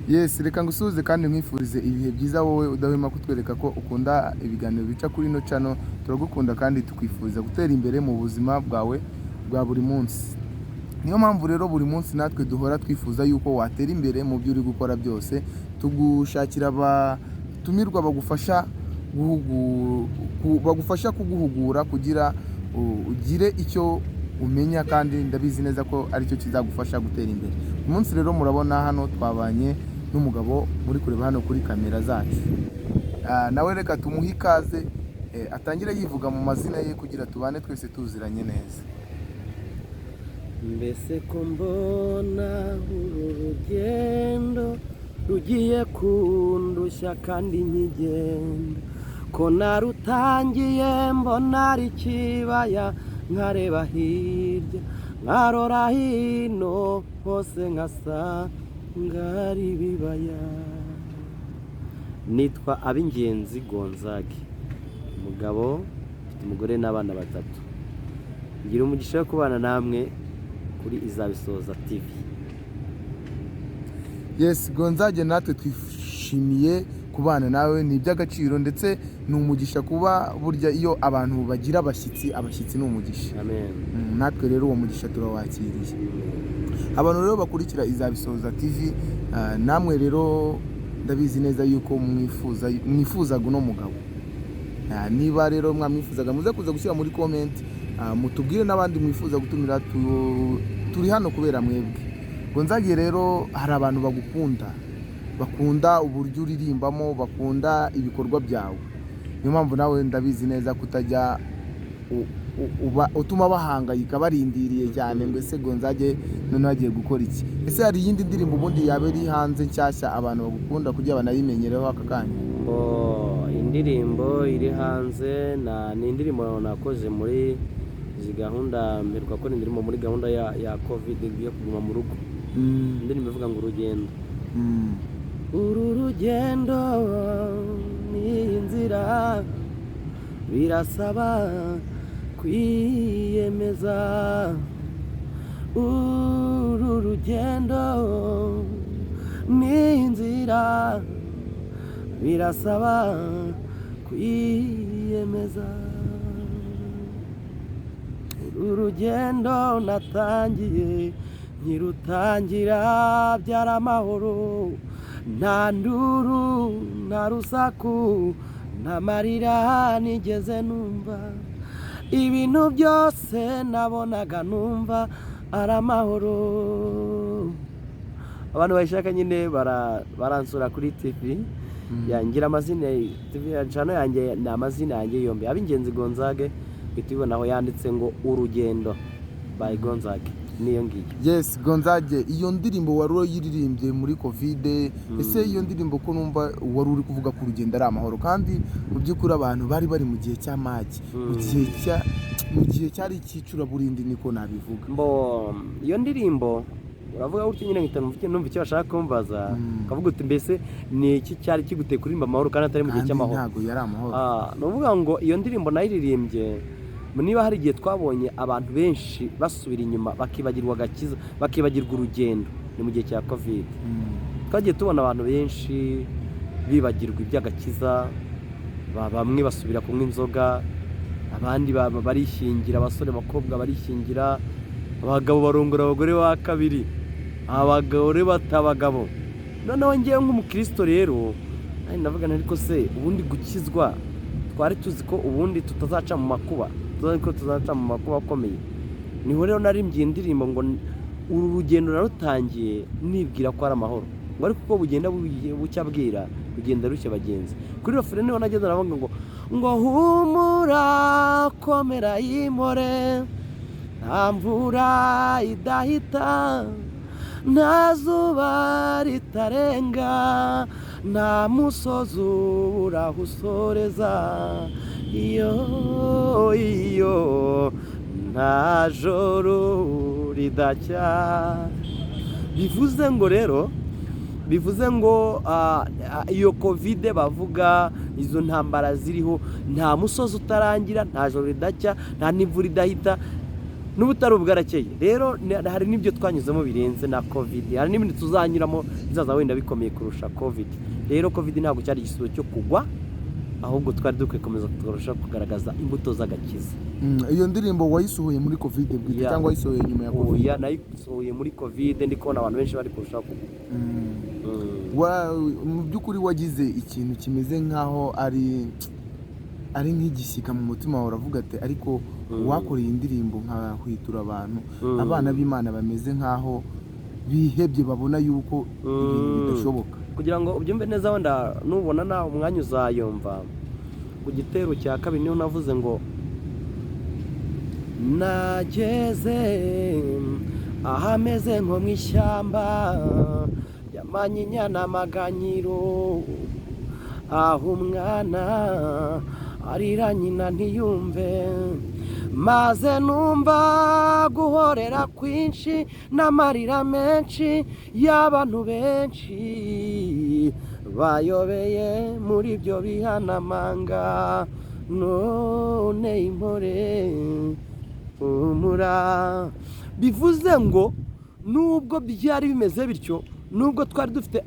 Yes, reka ngusuhuze kandi nkwifurize ibihe byiza wowe udahwema kutwereka ko ukunda ibiganiro bica kuri ino channel. Turagukunda kandi tukwifuriza gutera imbere mu buzima bwawe bwa buri munsi. Niyo mpamvu rero buri munsi natwe duhora twifuza yuko watera imbere mu byo uri gukora byose. Tugushakira abatumirwa bagufasha kuguhugura kugira ugire icyo umenya, kandi ndabizi neza ko aricyo kizagufasha gutera imbere. Umunsi rero murabona hano twabanye n'umugabo muri kureba hano kuri kamera zacu. Nawe reka tumuhe ikaze atangire yivuga mu mazina ye kugira tubane twese tuziranye neza. Mbese ko mbona uru rugendo rugiye kundushya kandi nkigenda, ko narutangiye mbona ari ikibaya nkareba hirya nkarora hino hose nkasanga ari ibibaya. Nitwa Abingenzi Gonzague, umugabo ufite umugore n'abana 3. Ngira umugisha wo kubana namwe kuri Izabisoza TV. Yes, Gonzague natwe twishimiye kubana nawe, ni iby'agaciro ndetse ni umugisha kuba burya iyo abantu bagira abashyitsi ni umugisha. Amen. Natwe rero uwo mugisha turawakiriye. Abantu rero bakurikira Izabisoza TV, namwe rero ndabizi neza yuko mwifuzaga uno mugabo. Niba rero mwamwifuzaga muze kuza gushyira muri comment, mutubwire n'abandi mwifuza gutumira. Turi hano kubera mwebwe. Gonzague rero hari abantu bakunda uburyo uririmbamo, bakunda ibikorwa byawe. Niyo mpamvu nawe ndabizi neza kutajya utuma bahangayika barindiriye cyane ngo ese Gonzague none agiye gukora iki. Ese hari iyindi ndirimbo ubundi yabe iri hanze nshyashya abantu bagukunda kugira banayimenyereho aka kanya? Indirimbo iri hanze ni indirimbo nakoze muri izi gahunda mperuka ko indirimbo muri gahunda ya covid yo kuguma mu rugo. Indirimbo ivuga ngo urugendo. Uru rugendo ni inzira birasaba kwiyemeza. Uru rugendo ni inzira birasaba kwiyemeza. Uru rugendo natangiye nkirutangira byari amahoro, nta nduru nta rusaku nta marira nigeze numva. Ibintu byose nabonaga numva ari amahoro. Abantu bayishaka nyine baransura kuri TV yangira amazina TV channel yanjye, ni amazina yanjye yombi Abingenzi Gonzague. Bitibona aho yanditse ngo urugendo by Gonzague niyo ngiye. Yes, Gonzague, iyo ndirimbo wari uyiririmbye muri covid, ese iyo ndirimbo ko numva wari uri kuvuga ku rugendo ari amahoro, kandi mu by'ukuri abantu bari mu gihe cy'amage, mu gihe cyari icyicura burindi niko nabivuga. Iyo ndirimbo uravuga gutyo nyine numva icyo bashaka kumbaza, kavuga uti mbese ni iki cyari kiguteye kuririmba amahoro kandi atari mu gihe cy'amahoro? Ntago yari amahoro. Nuvuga ngo iyo ndirimbo nayiririmbye niba hari igihe twabonye abantu benshi basubira inyuma bakibagirwa agakiza, bakibagirwa urugendo, ni mu gihe cya covid. Twagiye tubona abantu benshi bibagirwa iby'agakiza, bamwe basubira kunywa inzoga, abandi barishingira, abasore bakobwa barishingira, abagabo barongora abagore wa kabiri, abagore batabagabo. noneho ngewe nk'umukristo rero navuga ariko se ubundi gukizwa twari tuzi ko ubundi tutazaca mu makuba, tuzi ko tuzaca mu makuba akomeye. Niho rero narimbye indirimbo ngo uru rugendo narutangiye nibwira ko ari amahoro, ngo ariko uko bugenda bucya bwira bugenda rushya bagenzi. Kuri rofere niho nageze navuga ngo humura komera y'impore, nta mvura idahita, nta zuba ritarenga, nta musozi uburaho usoreza, iyo nta joro ridacya. Bivuze ngo rero, bivuze ngo iyo covid bavuga, izo ntambara ziriho, nta musozi utarangira, nta joro ridacya, nta n'imvura idahita, n'ubutari bwarakeye. Rero hari n'ibyo twanyuzemo birenze na covid, hari n'ibindi tuzanyuramo bizaza wenda bikomeye kurusha covid. Rero covid ntabwo cyari igisubizo cyo kugwa, ahubwo twari dukwiye komeza turushaho kugaragaza imbuto z'agakiza. Iyo ndirimbo wayisohoye muri covid bwite cyangwa wayisohoye nyuma ya covid? Oya, nayisohoye muri covid, ndi kubona abantu benshi bari kurushaho kugwa. Mu by'ukuri wagize ikintu kimeze nk'aho ari nk'igishyika mu mutima wawe, uravuga ati ariko wakoreye indirimbo nka hwitura abantu, abana b'Imana bameze nk'aho bihebye, babona yuko ibintu bidashoboka. Kugira ngo ubyumve neza wenda nubona nawe umwanya uzayumva, ku gitero cya kabiri niho navuze ngo nageze ahameze nko mu ishyamba y'amanyinya n'amaganyiro, aho umwana arira nyina ntiyumve, maze numva guhorera kwinshi n'amarira menshi y'abantu benshi bayobeye muri ibyo bihanamanga, none impore humura. Bivuze ngo nubwo byari bimeze bityo, nubwo twari dufite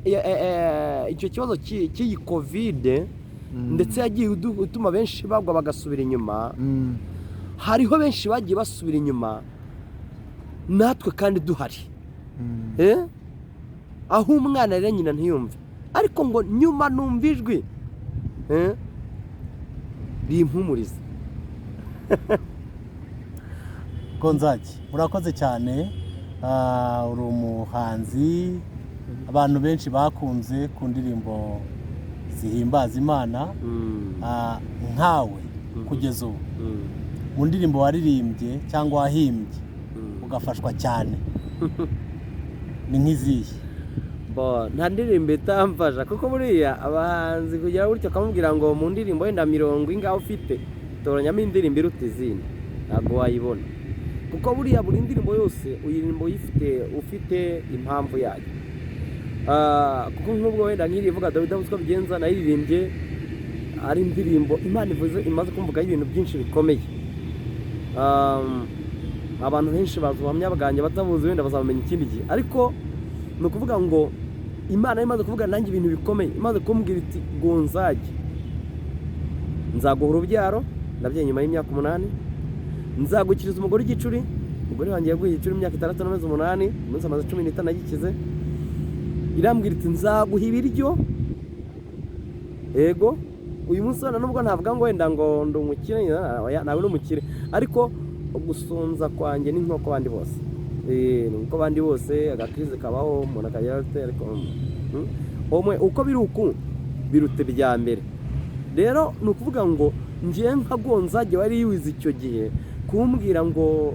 icyo kibazo cy'iyi covid ndetse yagiye utuma benshi bagwa bagasubira inyuma, hariho benshi bagiye basubira inyuma natwe kandi duhari. Aho umwana rero nyina ntiyumve, ariko ngo nyuma numva ijwi rimpumuriza. Gonzage, murakoze cyane. Uri umuhanzi abantu benshi bakunze ku ndirimbo zihimbaza Imana. Nkawe kugeza ubu mu ndirimbo waririmbye cyangwa wahimbye ugafashwa cyane ni nk'izihe? Nta ndirimbo itamfasha, kuko buriya abahanzi kugira gutyo akamubwira ngo mu ndirimbo wenda 70 ingaho ufite toranyamo indirimbo iruta izindi, ntabwo wayibona. Kuko buriya buri ndirimbo yose uyirimbo ufite impamvu yayo. Kuko nk'ubwo wenda nk'irivuga Dawidi uko bigenza, nayiririmbye ari indirimbo Imana imaze kumvuga ibintu byinshi bikomeye. Abantu benshi bazuhamya bwanjye batabuze wenda bazamenya ikindi gihe, ariko ni ukuvuga ngo Imana imaze kuvuga nanjye ibintu bikomeye, imaze kumbwira iti Gonzage nzaguha urubyaro, ndabyaye nyuma y'imyaka 8, nzagukiriza umugore igicuri, umugore wanjye yaguye igicuri imyaka 6 n'amezi 8, umunsi amaze 15 nagikize. Irambwira iti nzaguha ibiryo, ego uyu munsi nubwo ntavuga ngo wenda ngo ndumukire, nawe n'umukire, ariko gusonza kwanjye ni nk'uko bandi bose. Nuko bandi bose agakrize kabaho, umuntu akagira ate, ariko omwe uko biri uku birute bya mbere. Rero ni ukuvuga ngo ngiye nka Gonzage wari yiwize icyo gihe kumbwira ngo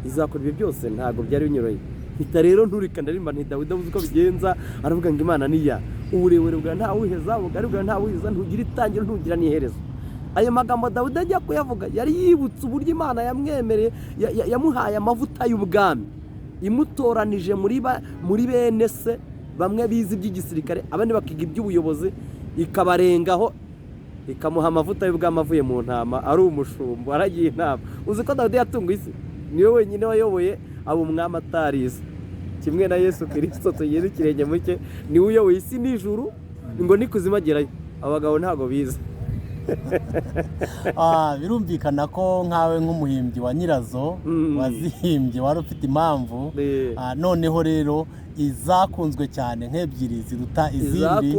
izakora ibyo byose, ntabwo byari binyoroye. Hita rero nturika ndarimba nti Dawidi uko bigenza, aravuga ngo Imana niya, uburebure bwa nta wiheza, ubugari bwa nta wihiza, ntugira itangiro ntugira n'iherezo. Ayo magambo Dawidi ajya kuyavuga yari yibutse uburyo Imana yamwemereye, yamuhaye amavuta y'ubwami, imutoranije muri bene se, bamwe bize iby'igisirikare, abandi bakiga iby'ubuyobozi, ikabarengaho ikamuha amavuta y'ubwami avuye mu ntama, ari umushumba aragiye inama. Uzi ko Dawidi yatunguye isi, niwe wenyine wayoboye abo umwami atarize, kimwe na Yesu Kristo tugeze ikirenge muke, niwe uyoboye isi n'ijuru, ngo n'ikuzimu agerayo, abagabo ntago bize. Birumvikana ko nkawe nk'umuhimbyi wa nyirazo wazihimbye wari ufite impamvu. Noneho rero izakunzwe cyane nk'ebyiri ziruta izindi.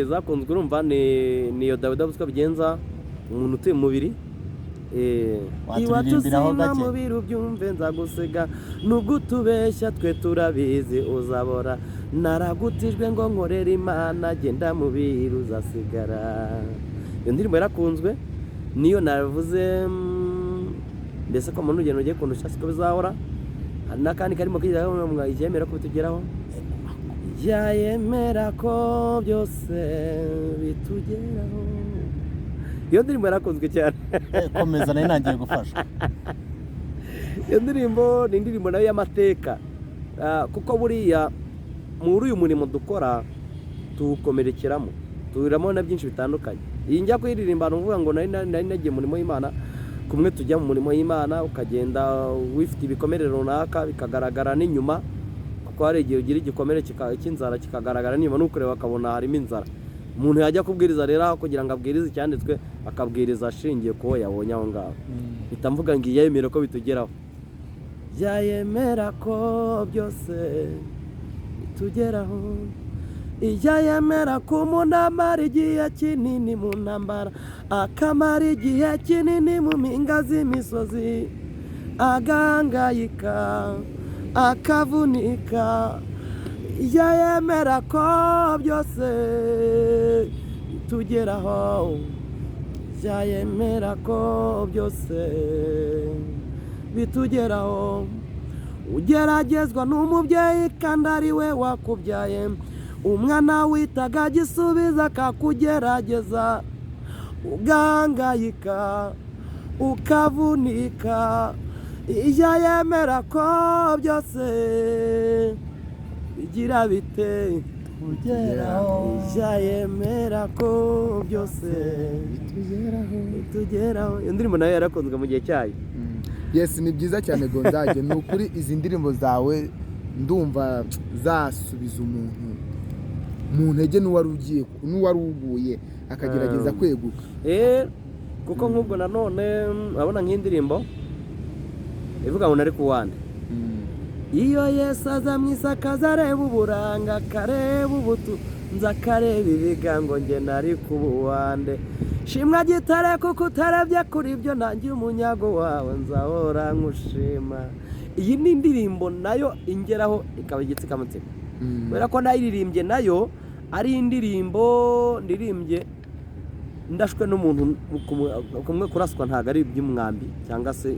izakunzwe urumva niyo Dawidi avuze ko bigenza umuntu utuye mu mubiri. Waturirimbiraho gake. Mubiri ubyumve nzagusega nubwo utubeshya twe turabizi uzabora naragutijwe ngo nkorera Imana genda mubiri uzasigara. Iyo ndirimbo yarakunzwe niyo navuze mbese ko umuntu ugenda ugiye kundusha siko bizahora. Hari n'akandi karimo kigeraho mwayemera ko bitugeraho yemera ko byose bitugeraho. Iyo ndirimbo yarakunzwe cyane. Komeza nayo nangiye gufasha. Iyo ndirimbo ni indirimbo nayo y'amateka kuko buriya muri uyu murimo dukora tuwukomerekeramo tuwiramo na byinshi bitandukanye. Iyi njya kuyiririmba nuvuga ngo nari nagiye mu murimo w'Imana, kumwe tujya mu murimo w'Imana ukagenda wifite ibikomere runaka bikagaragara n'inyuma, kuko hari igihe ugira igikomere cy'inzara kikagaragara n'inyuma n'ukureba akabona harimo inzara. Umuntu yajya kubwiriza rero kugira ngo abwirize icyanditswe akabwiriza ashingiye ko yabonye aho ngaho. Bita mvuga ngo yemera ko bitugeraho. Yemera ko byose bitugeraho. Yemera ko umuntu amara igihe kinini mu ntambara, akamara igihe kinini mu mpinga z'imisozi, agahangayika akavunika. Yemera ko byose bitugeraho. Yemera ko byose bitugeraho. Ugeragezwa n'umubyeyi kandi ari we wakubyaye, umwana witaga gisubiza akakugerageza, ugahangayika ukavunika. Yemera ko byose bigira bite ugeraho. Yemera ko byose bitugeraho. Iyo ndirimbo nayo yarakunzwe mu gihe cyayo. Yes, ni byiza cyane Gonzage. Ni ukuri izi ndirimbo zawe ndumva zasubiza umuntu mu ntege n'uwari uguye akagerageza kweguka. Kuko nk'ubwo nanone urabona nk'indirimbo ivuga ngo nari kuwande. Iyo Yesu aza mu isi akaza areba uburanga akareba ubutunzi akareba ibigango nge nari kubuwande. Shimwa gitare kuko utarebye kuri ibyo nanjye umunyago wawe nzahora nkushima. Iyi ni indirimbo nayo ingeraho ikaba igitsikamutsima. Kubera ko nayiririmbye nayo ari indirimbo ndirimbye ndashwe n'umuntu kumwe kuraswa ntago ari iby'umwambi cyangwa se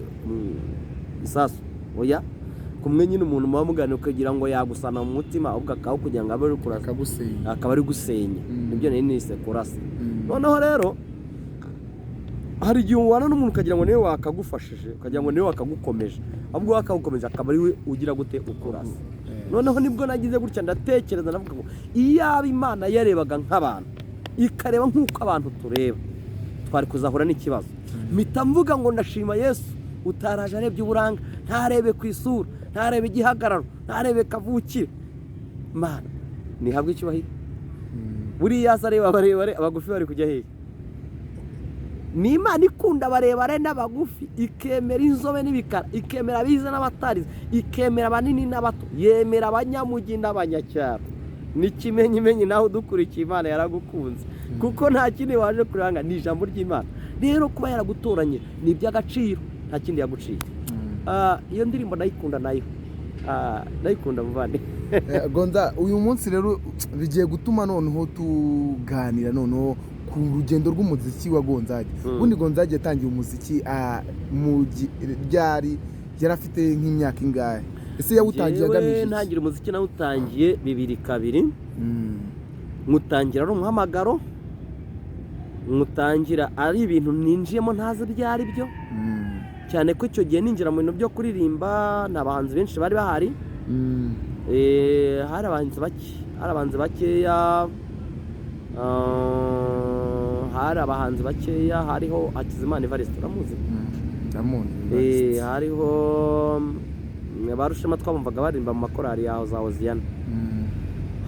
isasu. Oya, kumwe nyine umuntu muba muganira ukagira ngo yagusana mu mutima ahubwo akaho kugira ngo abe ari kurasa akaba ari gusenya. Nibyo nari nise kurasa. Noneho rero hari igihe ubana n'umuntu ukagira ngo niwe wakagufashije, ukagira ngo niwe wakagukomeje, ahubwo wakagukomeje akaba ari we ugira gute ukurasa. Noneho nibwo nagize gutya ndatekereza navuga ngo iyaba Imana yarebaga nk'abantu ikareba nk'uko abantu tureba twari kuzahura n'ikibazo. Mpita mvuga ngo ndashima Yesu utaraje arebye uburanga, ntarebe ku isura, ntarebe igihagararo, ntarebe kavukire. Mana nihabwe icyubahiro. Buriya areba abarebare abagufi bari kujya hehe. Ni Imana ikunda abarebare n'abagufi, ikemera inzobe n'ibikara, ikemera abize n'abatarize, ikemera abanini n'abato, yemera abanyamugi n'abanyacyaro. N'ikimenyimenyi nawe udukurikiye Imana yaragukunze, kuko nta kindi waje kuranga ni ijambo ry'Imana. Rero kuba yaragutoranye ni iby'agaciro, nta kindi yaguciye. Iyo ndirimbo ndayikunda nayo, ndayikunda muvane. Gonza, uyu munsi rero bigiye gutuma noneho tuganira noneho ku rugendo rw'umuziki wa Gonzage. Ubundi Gonzage yatangiye umuziki mu ryari yarafite nk'imyaka ingahe? Ese yawutangiye agamije ntangira umuziki nawutangiye 2002. Ngutangira ari umuhamagaro, ngutangira ari ibintu ninjiyemo ntazi byari byo. Cyane ko icyo gihe ninjira mu bintu byo kuririmba n'abahanzi benshi bari bahari. Hari abahanzi bakeya, hari abahanzi bakeya, hariho Hakizimana Evariste uramuzi? Ndamuzi. Hariho barushema twabumvaga barimba mu makorari yaho za Hoziyana.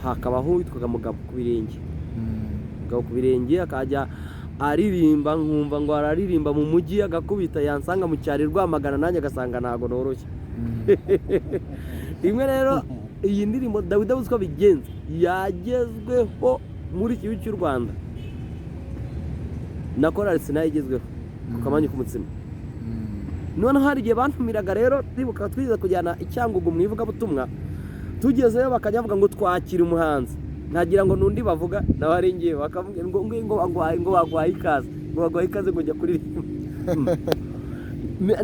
Hakabaho witwaga Mugabo ku birenge. Mugabo ku birenge akajya aririmba nkumva ngo araririmba mu mujyi agakubita yansanga mu cyari Rwamagana nanjye agasanga ntago noroshye. Rimwe rero iyi ndirimbo Dawidi abuze uko bigenza yagezweho muri iki gihugu cy'u Rwanda na korali Sinayi igezweho ku kamanyu k'umutsima. Noneho hari igihe bantumiraga rero twibuka twiza kujyana icyangugu mu ivugabutumwa, tugezeyo bakajya bavuga ngo twakire umuhanzi, nkagira ngo n'undi bavuga nawe ari ngewe, bakavuga ngo bagwaye ikaze, ngo ujya kuririmba.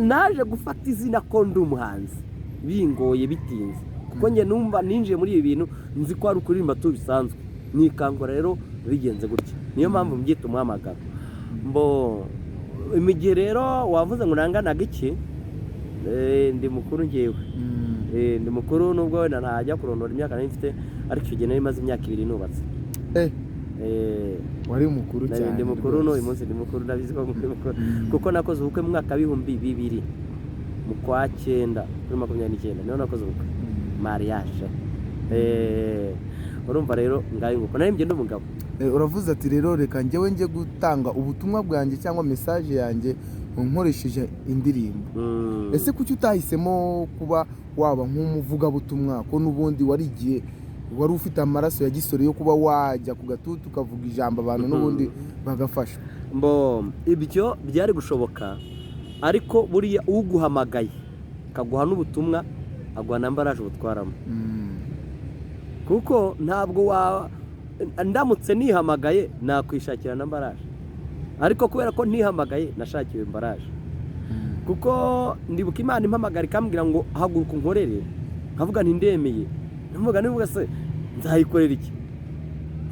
Naje gufata izina ko ndi umuhanzi bingoye bitinze, kuko njye numva ninjiye muri ibi bintu nzi ko ari ukuririmba bisanzwe, nikangura rero bigenze gutya, niyo mpamvu mbyita umuhamagaro. Imigihe rero wavuze ngo nanganaga iki, ndi mukuru ngewe, ndi mukuru nubwo wenda ntajya kurondora imyaka nari mfite, ariko icyo gihe nari maze imyaka 2 nubatse. Wari mukuru cyane. Ndi mukuru no uyu munsi ndi mukuru, ndabizi ko ndi mukuru kuko nakoze ubukwe mu mwaka 2000 mu kwa 9 kuri 29 niho nakoze ubukwe mariage. Urumva rero ngayo nguko nari mgende umugabo. Uravuze ati rero reka njyewe njye gutanga ubutumwa bwanjye cyangwa message yanjye nkoresheje indirimbo. Ese kuki utahisemo kuba waba nk'umuvuga butumwa ko nubundi warigiye wari ufite amaraso ya gisore yo kuba wajya ku gatutu ukavuga ijambo abantu n'ubundi bagafasha? Ibyo byari gushoboka, ariko buriya uguhamagaye kaguha n'ubutumwa aguha nambaraje ubutwaramo. Kuko ntabwo ndamutse nihamagaye nakwishakira nambaraje, ariko kubera ko ntihamagaye nashakiwe imbaraje. Kuko ndibuka Imana impamagara ikambwira ngo haguruka unkorere, nkavuga nti ndemeye, ndavuga nivuga se nzayikorera iki,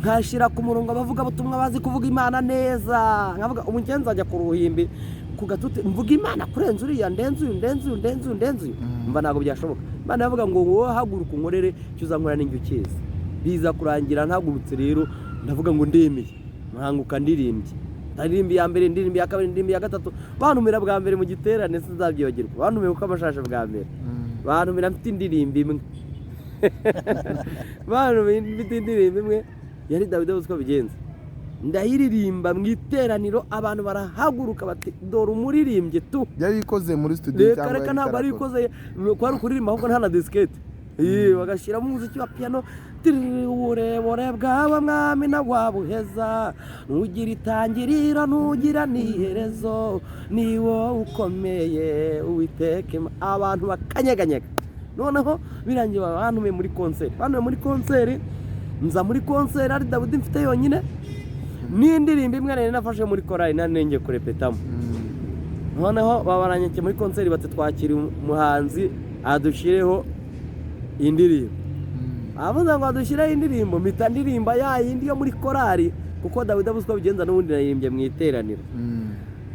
nkashira ku murongo abavuga butumwa bazi kuvuga Imana neza, nkavuga umungenzi nzajya ku ruhimbi ku gatute mvuga Imana kurenza uriya ndenze uyu, mba ntabwo byashoboka. Imana yavuga ngo wowe haguruka unkorere, cyo uzankora n'injye ukizi. Biza kurangira ntagurutse rero, ndavuga ngo ndemeye, nkanguka ndirimbye, ndaririmbi ya mbere, ndirimbi ya kabiri, ndirimbi ya gatatu, bantumira bwa mbere mu giterane sinzabyibagirwa, bantumiye uko amashashe bwa mbere, bantumira mfite indirimbi imwe bantumiye mfite indirimbi imwe yari Dawidi abuze uko bigenza, ndayiririmba mu iteraniro, abantu barahaguruka bati dore umuririmbye tu. Yari ikoze muri studio cyangwa reka ntabwo ari ikoze kwari ukuririmba, ahubwo nta na diskete, bagashyiramo umuziki wa piano, uburebure bwawe mwami nagwabuheza, nugira itangiriro nugira n'iherezo, ni wowe ukomeye Uwiteka. Abantu bakanyeganyega. Noneho birangiye bantumiye muri konseri, nza muri konseri ari Dawidi mfite yonyine n'indirimbo imwe nari nafashe muri korali nanenge kurepetamo. Noneho babaranyeke muri konseri bati twakira umuhanzi adushireho indirimbo. Avuze ngo adushireho indirimbo, mpita ndirimba ya yindi yo muri korali, kuko Dawidi abuze uko bigenza n'ubundi naririmbye mu iteraniro.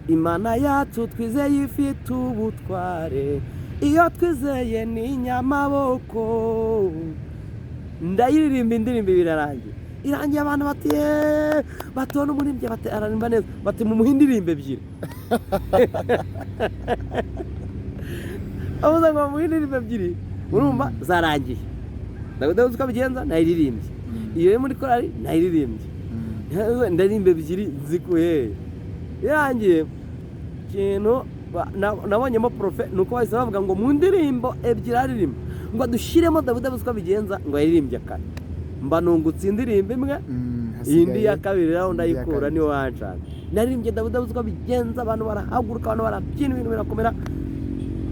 Imana yacu twizeye ifite ubutware, iyo twizeye ni nyamaboko. Ndayiririmba indirimbo birarangiye, irangiye abantu bati batona umurimbye, bati ararimba neza, bati mu muhindirimbe ebyiri. Avuze ngo muhindirimbe ebyiri, urumva zarangiye. Dawidi abuze uko bigenza nayiririmbye, iyo yo muri korali nayiririmbye, ndaririmba ebyiri nzikuye. Irangiye ikintu nabonyemo profe nuko bahise bavuga ngo mu ndirimbo ebyiri aririmba ngo dushiremo Dawidi abuze uko bigenza ngo yaririmbye kane, mba nungutse indirimbo imwe, indi ya kabiri rero ndayikura niyo wanshaka. Naririmbye Dawidi abuze uko bigenza, abantu barahaguruka, abantu barabyina, ibintu birakomera.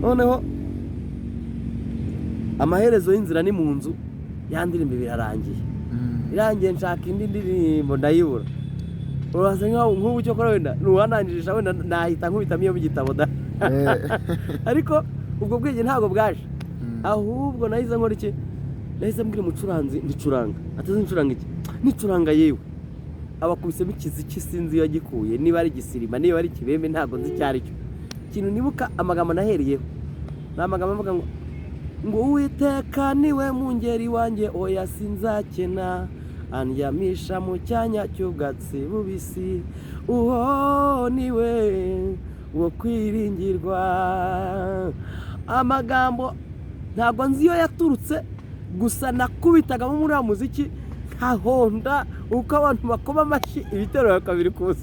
Noneho amaherezo y'inzira ni mu nzu, ya ndirimbo birarangiye. Irangiye nshaka indi ndirimbo ndayibura. Uraza nk'ubu cyo kora wenda nuwananjirisha, wenda nahita nkubitamo iyo mu gitabo da. Ariko ubwo bwenge ntabwo bwaje, ahubwo nahise nkora iki, nahise mbwira umucuranzi ndicuranga, atazi ncuranga iki, nicuranga yewe abakubisemo ikiziki sinzi iyo gikuye, niba ari gisirima niba ari kibembe ntabwo nzi cyari cyo. Ikintu nibuka amagambo naheriyeho, n'amagambo avuga ngo Uwiteka niwe mungeri wanjye, oya sinzakena, andyamisha mu cyanya cy'ubwatsi bubisi, uwo niwe wo kwiringirwa. Amagambo ntabwo nzi iyo yaturutse, gusa nakubitagamo muri wa muziki nkahonda uko abantu bakoma amashyi ibitero ya kabiri kose.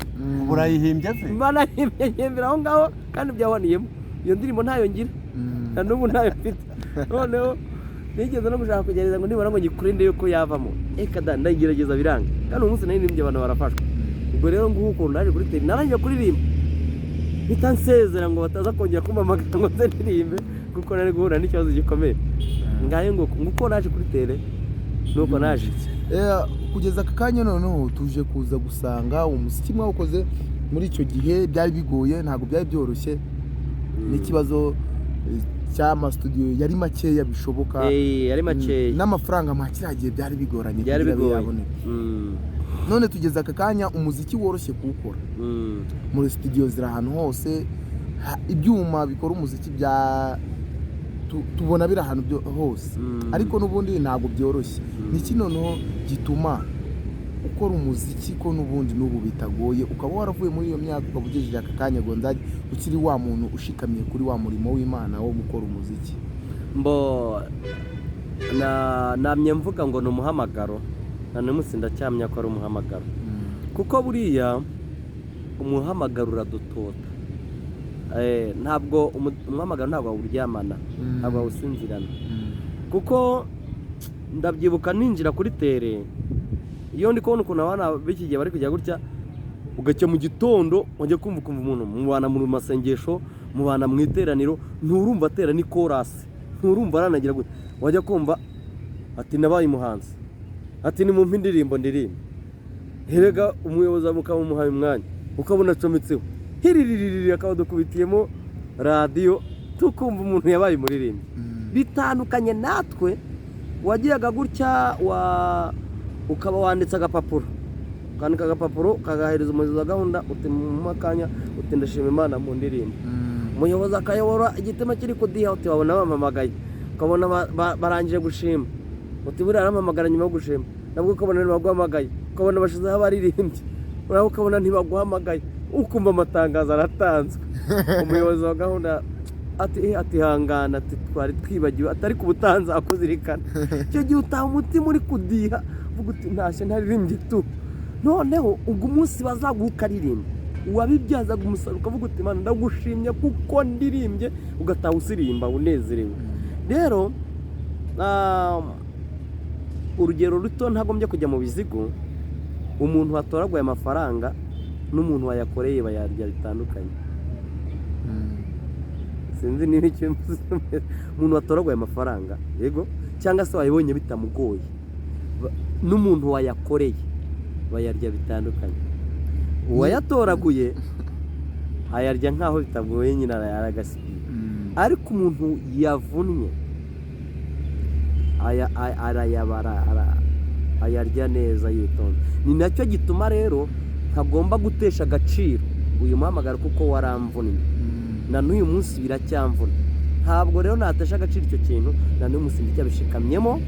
Urayihimbye se? Mbanahimbye aho ngaho, kandi byaboniyemo iyo ndirimbo ntayo ngira, na n'ubu ntayo mfite. Noneho nigeze no gushaka kugerageza ngo nibona ngo ngikurinde yuko yavamo da ndayigerageza biranga kandi umunsi naririmbye abantu barafashwa ubwo rero nguko ukuntu naje kuri tele narangije kuririmba bitansezera ngo bataza kongera kumpamagara ngo nze ndirimbe kuko nari guhura n'ikibazo gikomeye ngaye nguko naje kuri tele nuko naje kugeza aka kanya noneho tuje kuza gusanga umuziki mwawukoze muri icyo gihe byari bigoye ntabwo byari byoroshye n'ikibazo cy'amastudio yari makeya bishoboka yari makeya n'amafaranga makiragiye byari bigoranye byari bigoye none tugeze aka kanya umuziki woroshye kuwukora muri studio ziri ahantu hose ibyuma bikora umuziki tubona biri ahantu hose ariko n'ubundi ntabwo byoroshye niki noneho gituma ukora umuziki ko n'ubundi n'ubu bitagoye ukaba waravuye muri iyo myaka ukaba ugejeje aka kanya ngo nzajye ukiri wa muntu ushikamiye kuri wa murimo w'Imana wo gukora umuziki namye mvuga ngo ni umuhamagaro na n'umunsi ndacyamya ko ari umuhamagaro kuko buriya umuhamagaro uradutota ntabwo umuhamagaro ntabwo awuryamana ntabwo awusinzirana kuko ndabyibuka ninjira kuri tere iyo ndi kubona ukuntu abana b'iki gihe bari kujya gutya ugacya mu gitondo wajya kumva umuntu mubana mu masengesho mubana mu iteraniro nturumva atera ni korasi nturumva aranagira gutya wajya kumva ati nabaye umuhanzi ati ni mu mpindirimbo ndirimba herega umuyobozi mukamuhaye umwanya ukabona acometseho hiririri akaba dukubitiyemo radiyo tukumva umuntu yabaye umuririmbyi bitandukanye natwe wagiyaga gutya ukaba wanditse agapapuro ukandika agapapuro kagahereza umuyobozi wa gahunda uti mu makanya uti ndashima Imana mu ndirimbo umuyobozi akayobora igitema kiri kudiha uti wabona bampamagaye ukabona barangije gushima uti buriya arampamagara nyuma yo gushima nabwo ukabona ntibaguhamagaye ukabona bashizeho abaririmbyi nawe ukabona ntibaguhamagaye ukumva amatangazo aratanzwe umuyobozi wa gahunda ati hangana ati twari twibagiwe atari ku butanza akuzirikana icyo gihe utaha umutima uri kudiha uvuga uti ntashye ntaririmbye tu noneho ubwo umunsi bazaguha ukaririmba uwabibyazaga umusaruro ukavuga uti Imana ndagushimye kuko ndirimbye ugataha usirimba unezerewe rero urugero ruto ntagombye kujya mu bizigo umuntu watoraguye amafaranga n'umuntu wayakoreye bayarya bitandukanye sinzi niba icyo umuntu watoraguye amafaranga yego cyangwa se wayibonye bitamugoye n'umuntu wayakoreye bayarya bitandukanye uwayatoraguye ayarya nkaho bitagoye nyine aragasiga ariko umuntu yavunnye ayarya neza yitonze ni nacyo gituma rero ntagomba gutesha agaciro uyu muhamagaro kuko waramvunnye na n'uyu munsi biracyamvuna ntabwo rero natesha agaciro icyo kintu na n'uyu munsi ndacyabishikamyemo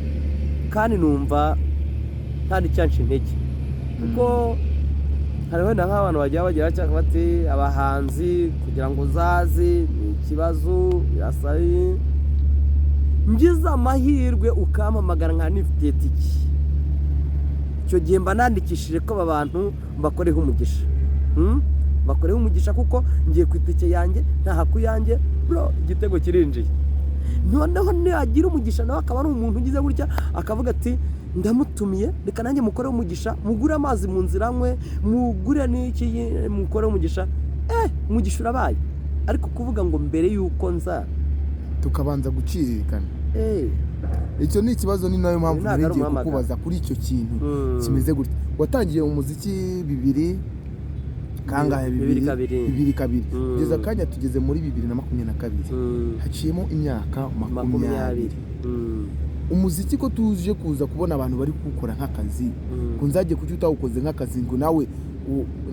kandi numva nta n'icyanshi intege kuko hari wenda nk'abantu bagiye bagira cyangwa bati abahanzi kugira ngo uzazi ni ikibazo birasaye ngize amahirwe ukampamagara nka nifitiye tiki icyo gihe mba nandikishije ko aba bantu bakoreho umugisha bakoreho umugisha kuko ngiye ku itike yanjye ntaha ku yanjye bro igitego kirinjiye noneho niyagira umugisha nawe akaba ari umuntu ugize gutya akavuga ati ndamutumiye reka nanjye mukoreho umugisha mugure amazi mu nzira nkwe mugure n'iki mukoreho umugisha umugisha urabaye ariko kuvuga ngo mbere y'uko nza tukabanza guciririkana icyo ni ikibazo ni nayo mpamvu ngiye kukubaza kuri icyo kintu kimeze gutya watangiye umuziki bibiri kangahe bibiri kabiri kugeza akanya tugeze muri 2022 haciyemo imyaka 20 umuziki ko tuje kuza kubona abantu bari gukora nk'akazi ngo nzajye kuki utawukoze nk'akazi ngo nawe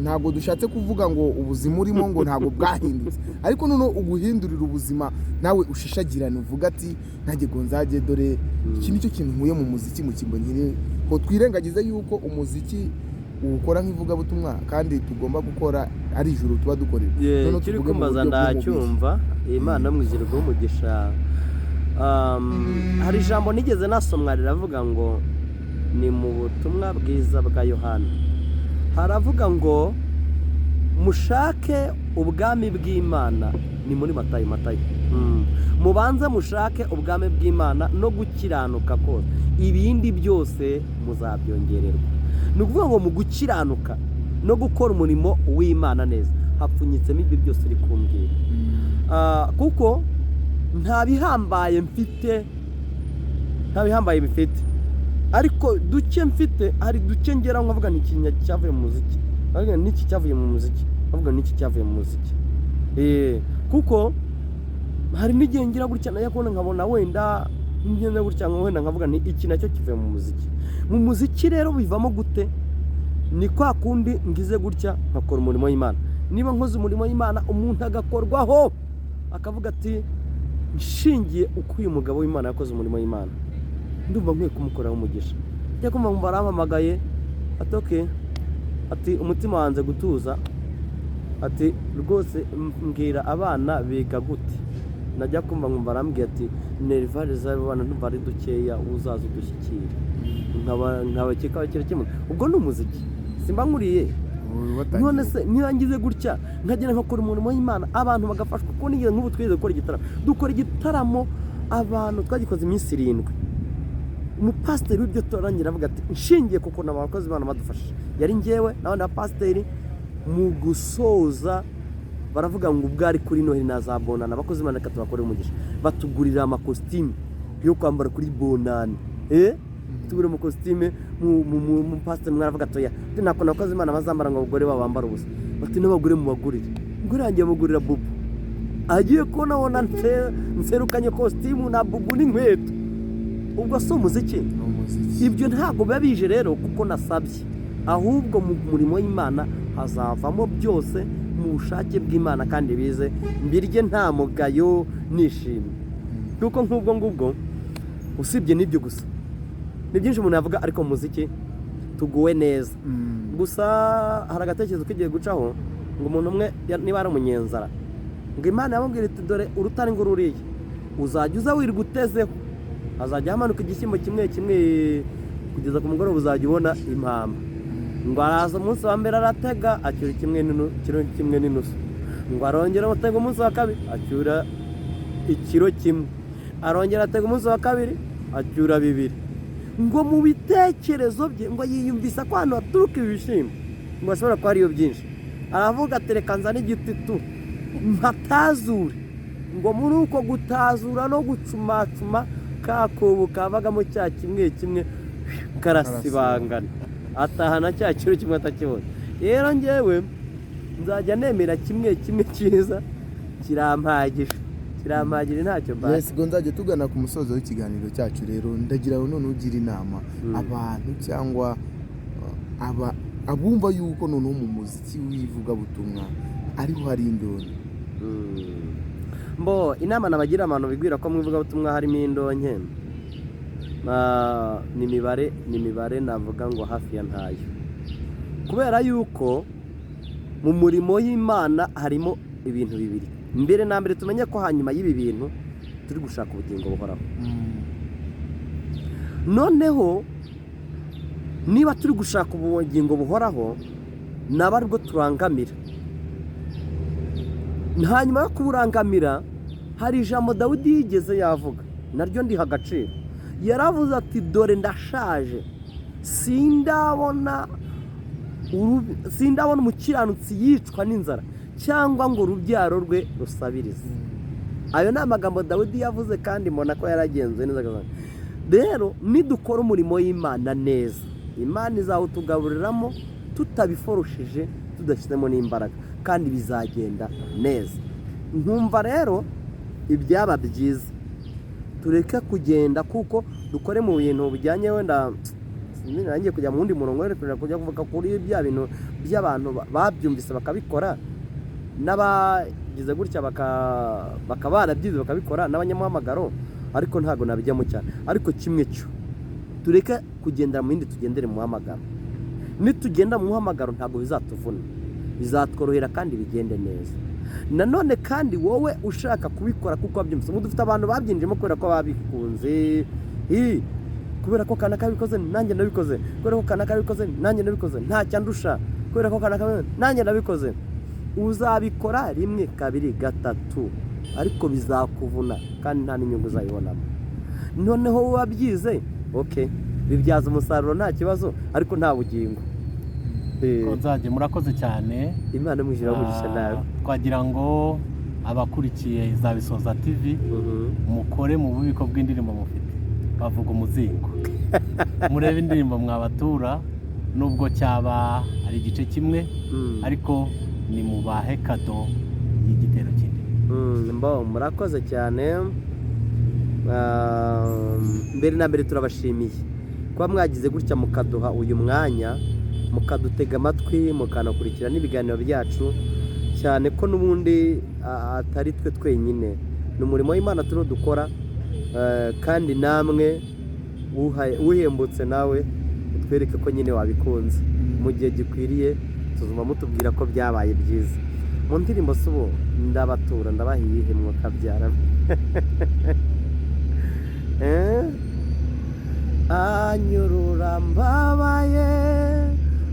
ntabwo dushatse kuvuga ngo ubuzima urimo ngo ntabwo bwahindutse ariko noneho uguhindurira ubuzima nawe ushishagirane uvuga ati ntajye ngo nzajye dore iki nicyo kintu nkuye mu muziki mu kimbo nyine ko twirengagize yuko umuziki ukora nk'ivugabutumwa kandi tugomba gukora ari ijuru tuba dukorera noneho kiri kumbaza ndacyumva Imana mwizirwa umugisha hari ijambo nigeze nasomwa riravuga ngo ni mu butumwa bwiza bwa Yohana haravuga ngo mushake ubwami bw'Imana ni muri Matayo. Mubanze mushake ubwami bw'Imana no gukiranuka kose, ibindi byose muzabyongererwa. Ni ukuvuga ngo mu gukiranuka no gukora umurimo w'Imana neza hapfunyitsemo ibyo byose uri kumbwira. Kuko nta bihambaye bifite, ariko duke mfite, hari duke ngera nkavuga ni ikinya cyavuye mu muziki, nkavuga n'iki cyavuye mu muziki, nkavuga n'iki cyavuye mu muziki. Kuko hari n'igihe ngira gutya najya kubona nkabona wenda ngenda gutya wenda nkavuga ni iki nacyo kivuye mu muziki. Mu muziki rero bivamo gute? Ni kwa kundi ngize gutya nkakora umurimo w'Imana. Niba nkoze umurimo w'Imana umuntu agakorwaho akavuga ati nshingiye uko uyu mugabo w'Imana yakoze umurimo w'Imana, ndumva nkwiye kumukoraho umugisha. Njya kumva ngo barampamagaye ati umutima wanze gutuza, ati rwose mbwira abana biga gute. Najya kumva ngo barambwiye ati nerivare z'abana ndumva ari dukeya, uzaza udushyikire. Nkabakeka kimwe. Ubwo ni umuziki simba nkuriye. None se niba ngize gutya nkagera nkakora umurimo w'Imana abantu bagafashwa, kuko nigeze nk'ubu twize dukora igitaramo abantu twagikoze iminsi 7. Umupasiteri w'iryo torangira avuga ati nshingiye kuko n'abakozi bana badufasha, yari njyewe n'abandi bapasiteri. Mu gusoza baravuga ngo ubwari kuri Noheli na za Bonane abakozi bana katubakore umugisha, batugurira amakositimu yo kwambara kuri Bonane. Tugure mu kositime mu pastor mwaravuga atoya nako nakoze Imana bazambara ngo abagore babo bambara ubusa, bati n'abagore mu bagurire. Ngure yangiye mugurira bubu, agiye ko nabona nserukanye kositimu na bubu n'inkweto. Ubwo so muziki ibyo ntago babije rero kuko nasabye, ahubwo mu murimo w'Imana hazavamo byose mu bushake bw'Imana kandi bize mbirye nta mugayo nishimye. Kuko nk'ubwo ngubwo usibye n'ibyo gusa ni byinshi umuntu yavuga, ariko muziki tuguwe neza. Gusa hari agatekerezo kigiye gucaho ngo umuntu umwe niba ari umunyenzara ngo Imana yamubwira iti dore urutare ngo ruriye uzajya uza wirirwa utezeho, azajya hamanuka igishyimbo kimwe kugeza ku mugoroba uzajya ubona impamba. Ngo araza umunsi wa mbere aratega acyura kimwe n'inusu, ngo arongera atega umunsi wa kabiri acyura ikiro kimwe, arongera atega umunsi wa kabiri acyura 2. Ngo mu bitekerezo bye ngo yiyumvisa ko hano haturuka ibishimbo, ngo ashobora kuba ariyo byinshi. Aravuga ati reka nzane igiti mpatazure. Ngo muri uko gutazura no gucumacuma kakobo kavagamo cya kimwe karasibangana, atahana cya kiro kimwe atakibona. Rero njyewe nzajya nemera kimwe cyiza kirampagije ntacyo mbaye. Yes, ngo nzajya tugana ku musozo w'ikiganiro cyacu. Rero ndagira ngo none ugira inama abantu cyangwa abumva yuko noneho mu muziki wivuga butumwa ariho hari indonke. Inama nabagira abantu bigwira ko mwivuga butumwa harimo indonke, ni imibare navuga ngo hafi ya ntayo, kubera yuko mu murimo w'Imana harimo ibintu bibiri. Mbere na mbere tumenye ko hanyuma y'ibi bintu turi gushaka ubugingo buhoraho. Noneho niba turi gushaka ubugingo buhoraho naba aribwo turangamira. Hanyuma yo kuburangamira hari ijambo Dawidi yigeze yavuga, naryo ndiha agaciro. Yaravuze ati dore ndashaje, sindabona umukiranutsi yicwa n'inzara cyangwa ngo urubyaro rwe rusabirize. Ayo ni amagambo Dawidi yavuze kandi mbona ko yaragenze neza. Rero nidukora umurimo w'Imana neza, Imana izawutugaburiramo tutabiforoshije, tudashyizemo n'imbaraga, kandi bizagenda neza. Nkumva rero ibyaba byiza tureke kugenda kuko dukore mu bintu bijyanye wenda nangiye kujya mu wundi murongo kujya kuvuga kuri bya bintu by'abantu babyumvise bakabikora, n'abagize gutya bakaba barabyize bakabikora, n'abanyamuhamagaro, ariko ntago nabijyamo cyane. Ariko kimwe cyo tureke kugendera mu yindi, tugendere mu muhamagaro. Nitugenda mu muhamagaro ntago bizatuvuna, bizatworohera kandi bigende neza. Nanone kandi wowe ushaka kubikora kuko wabyumvise, dufite abantu babyinjemo kubera ko babikunze, kubera ko kanaka bikoze nanjye nabikoze, kubera ko kanaka bikoze nanjye nabikoze, nta cyandusha kubera ko kanaka nanjye nabikoze. uzabikora rimwe kabiri gatatu ariko bizakuvuna kandi nta n'inyungu uzayibonamo. Noneho wabyize bibyaza umusaruro nta kibazo ariko nta bugingo. Gonzage murakoze cyane, Imana imwishyura umugisha nawe. twagira ngo abakurikiye Izabisoza TV mukore mu bubiko bw'indirimbo mufite, bavuga umuzingo murebe indirimbo mwabatura nubwo cyaba ari igice kimwe ariko ni mubahe kado y'igitero kindi. Murakoze cyane. Mbere na mbere turabashimiye kuba mwagize gutya mukaduha uyu mwanya, mukadutega amatwi, mukanakurikira n'ibiganiro byacu, cyane ko n'ubundi atari twe twenyine, ni umurimo w'Imana turiho dukora, kandi namwe uhembutse nawe utwereke ko nyine wabikunze. Mu gihe gikwiriye tuzuma mutubwira ko byabaye byiza. Mu ndirimbo se ubu ndabatura ndabahiye mukabyara anyurura mbabaye,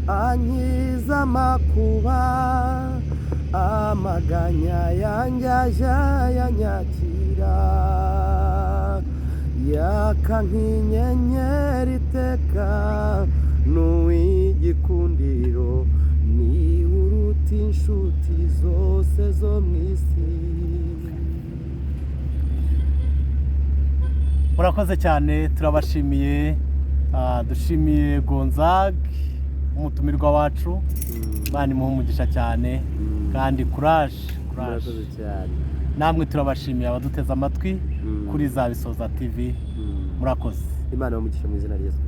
ankiza amakuba, amaganya yanjye ajya yanyakira, yaka nk'inyenyeri iteka, n'uw'igikundiro ni uruta inshuti zose zo mu isi. Murakoze cyane, turabashimiye, dushimiye Gonzague umutumirwa wacu, Imana imuhe umugisha cyane kandi courage. Murakoze cyane. Namwe turabashimiye abaduteze amatwi kuri Izabisoza TV, murakoze. Imana imuhe umugisha mu izina rya Yesu.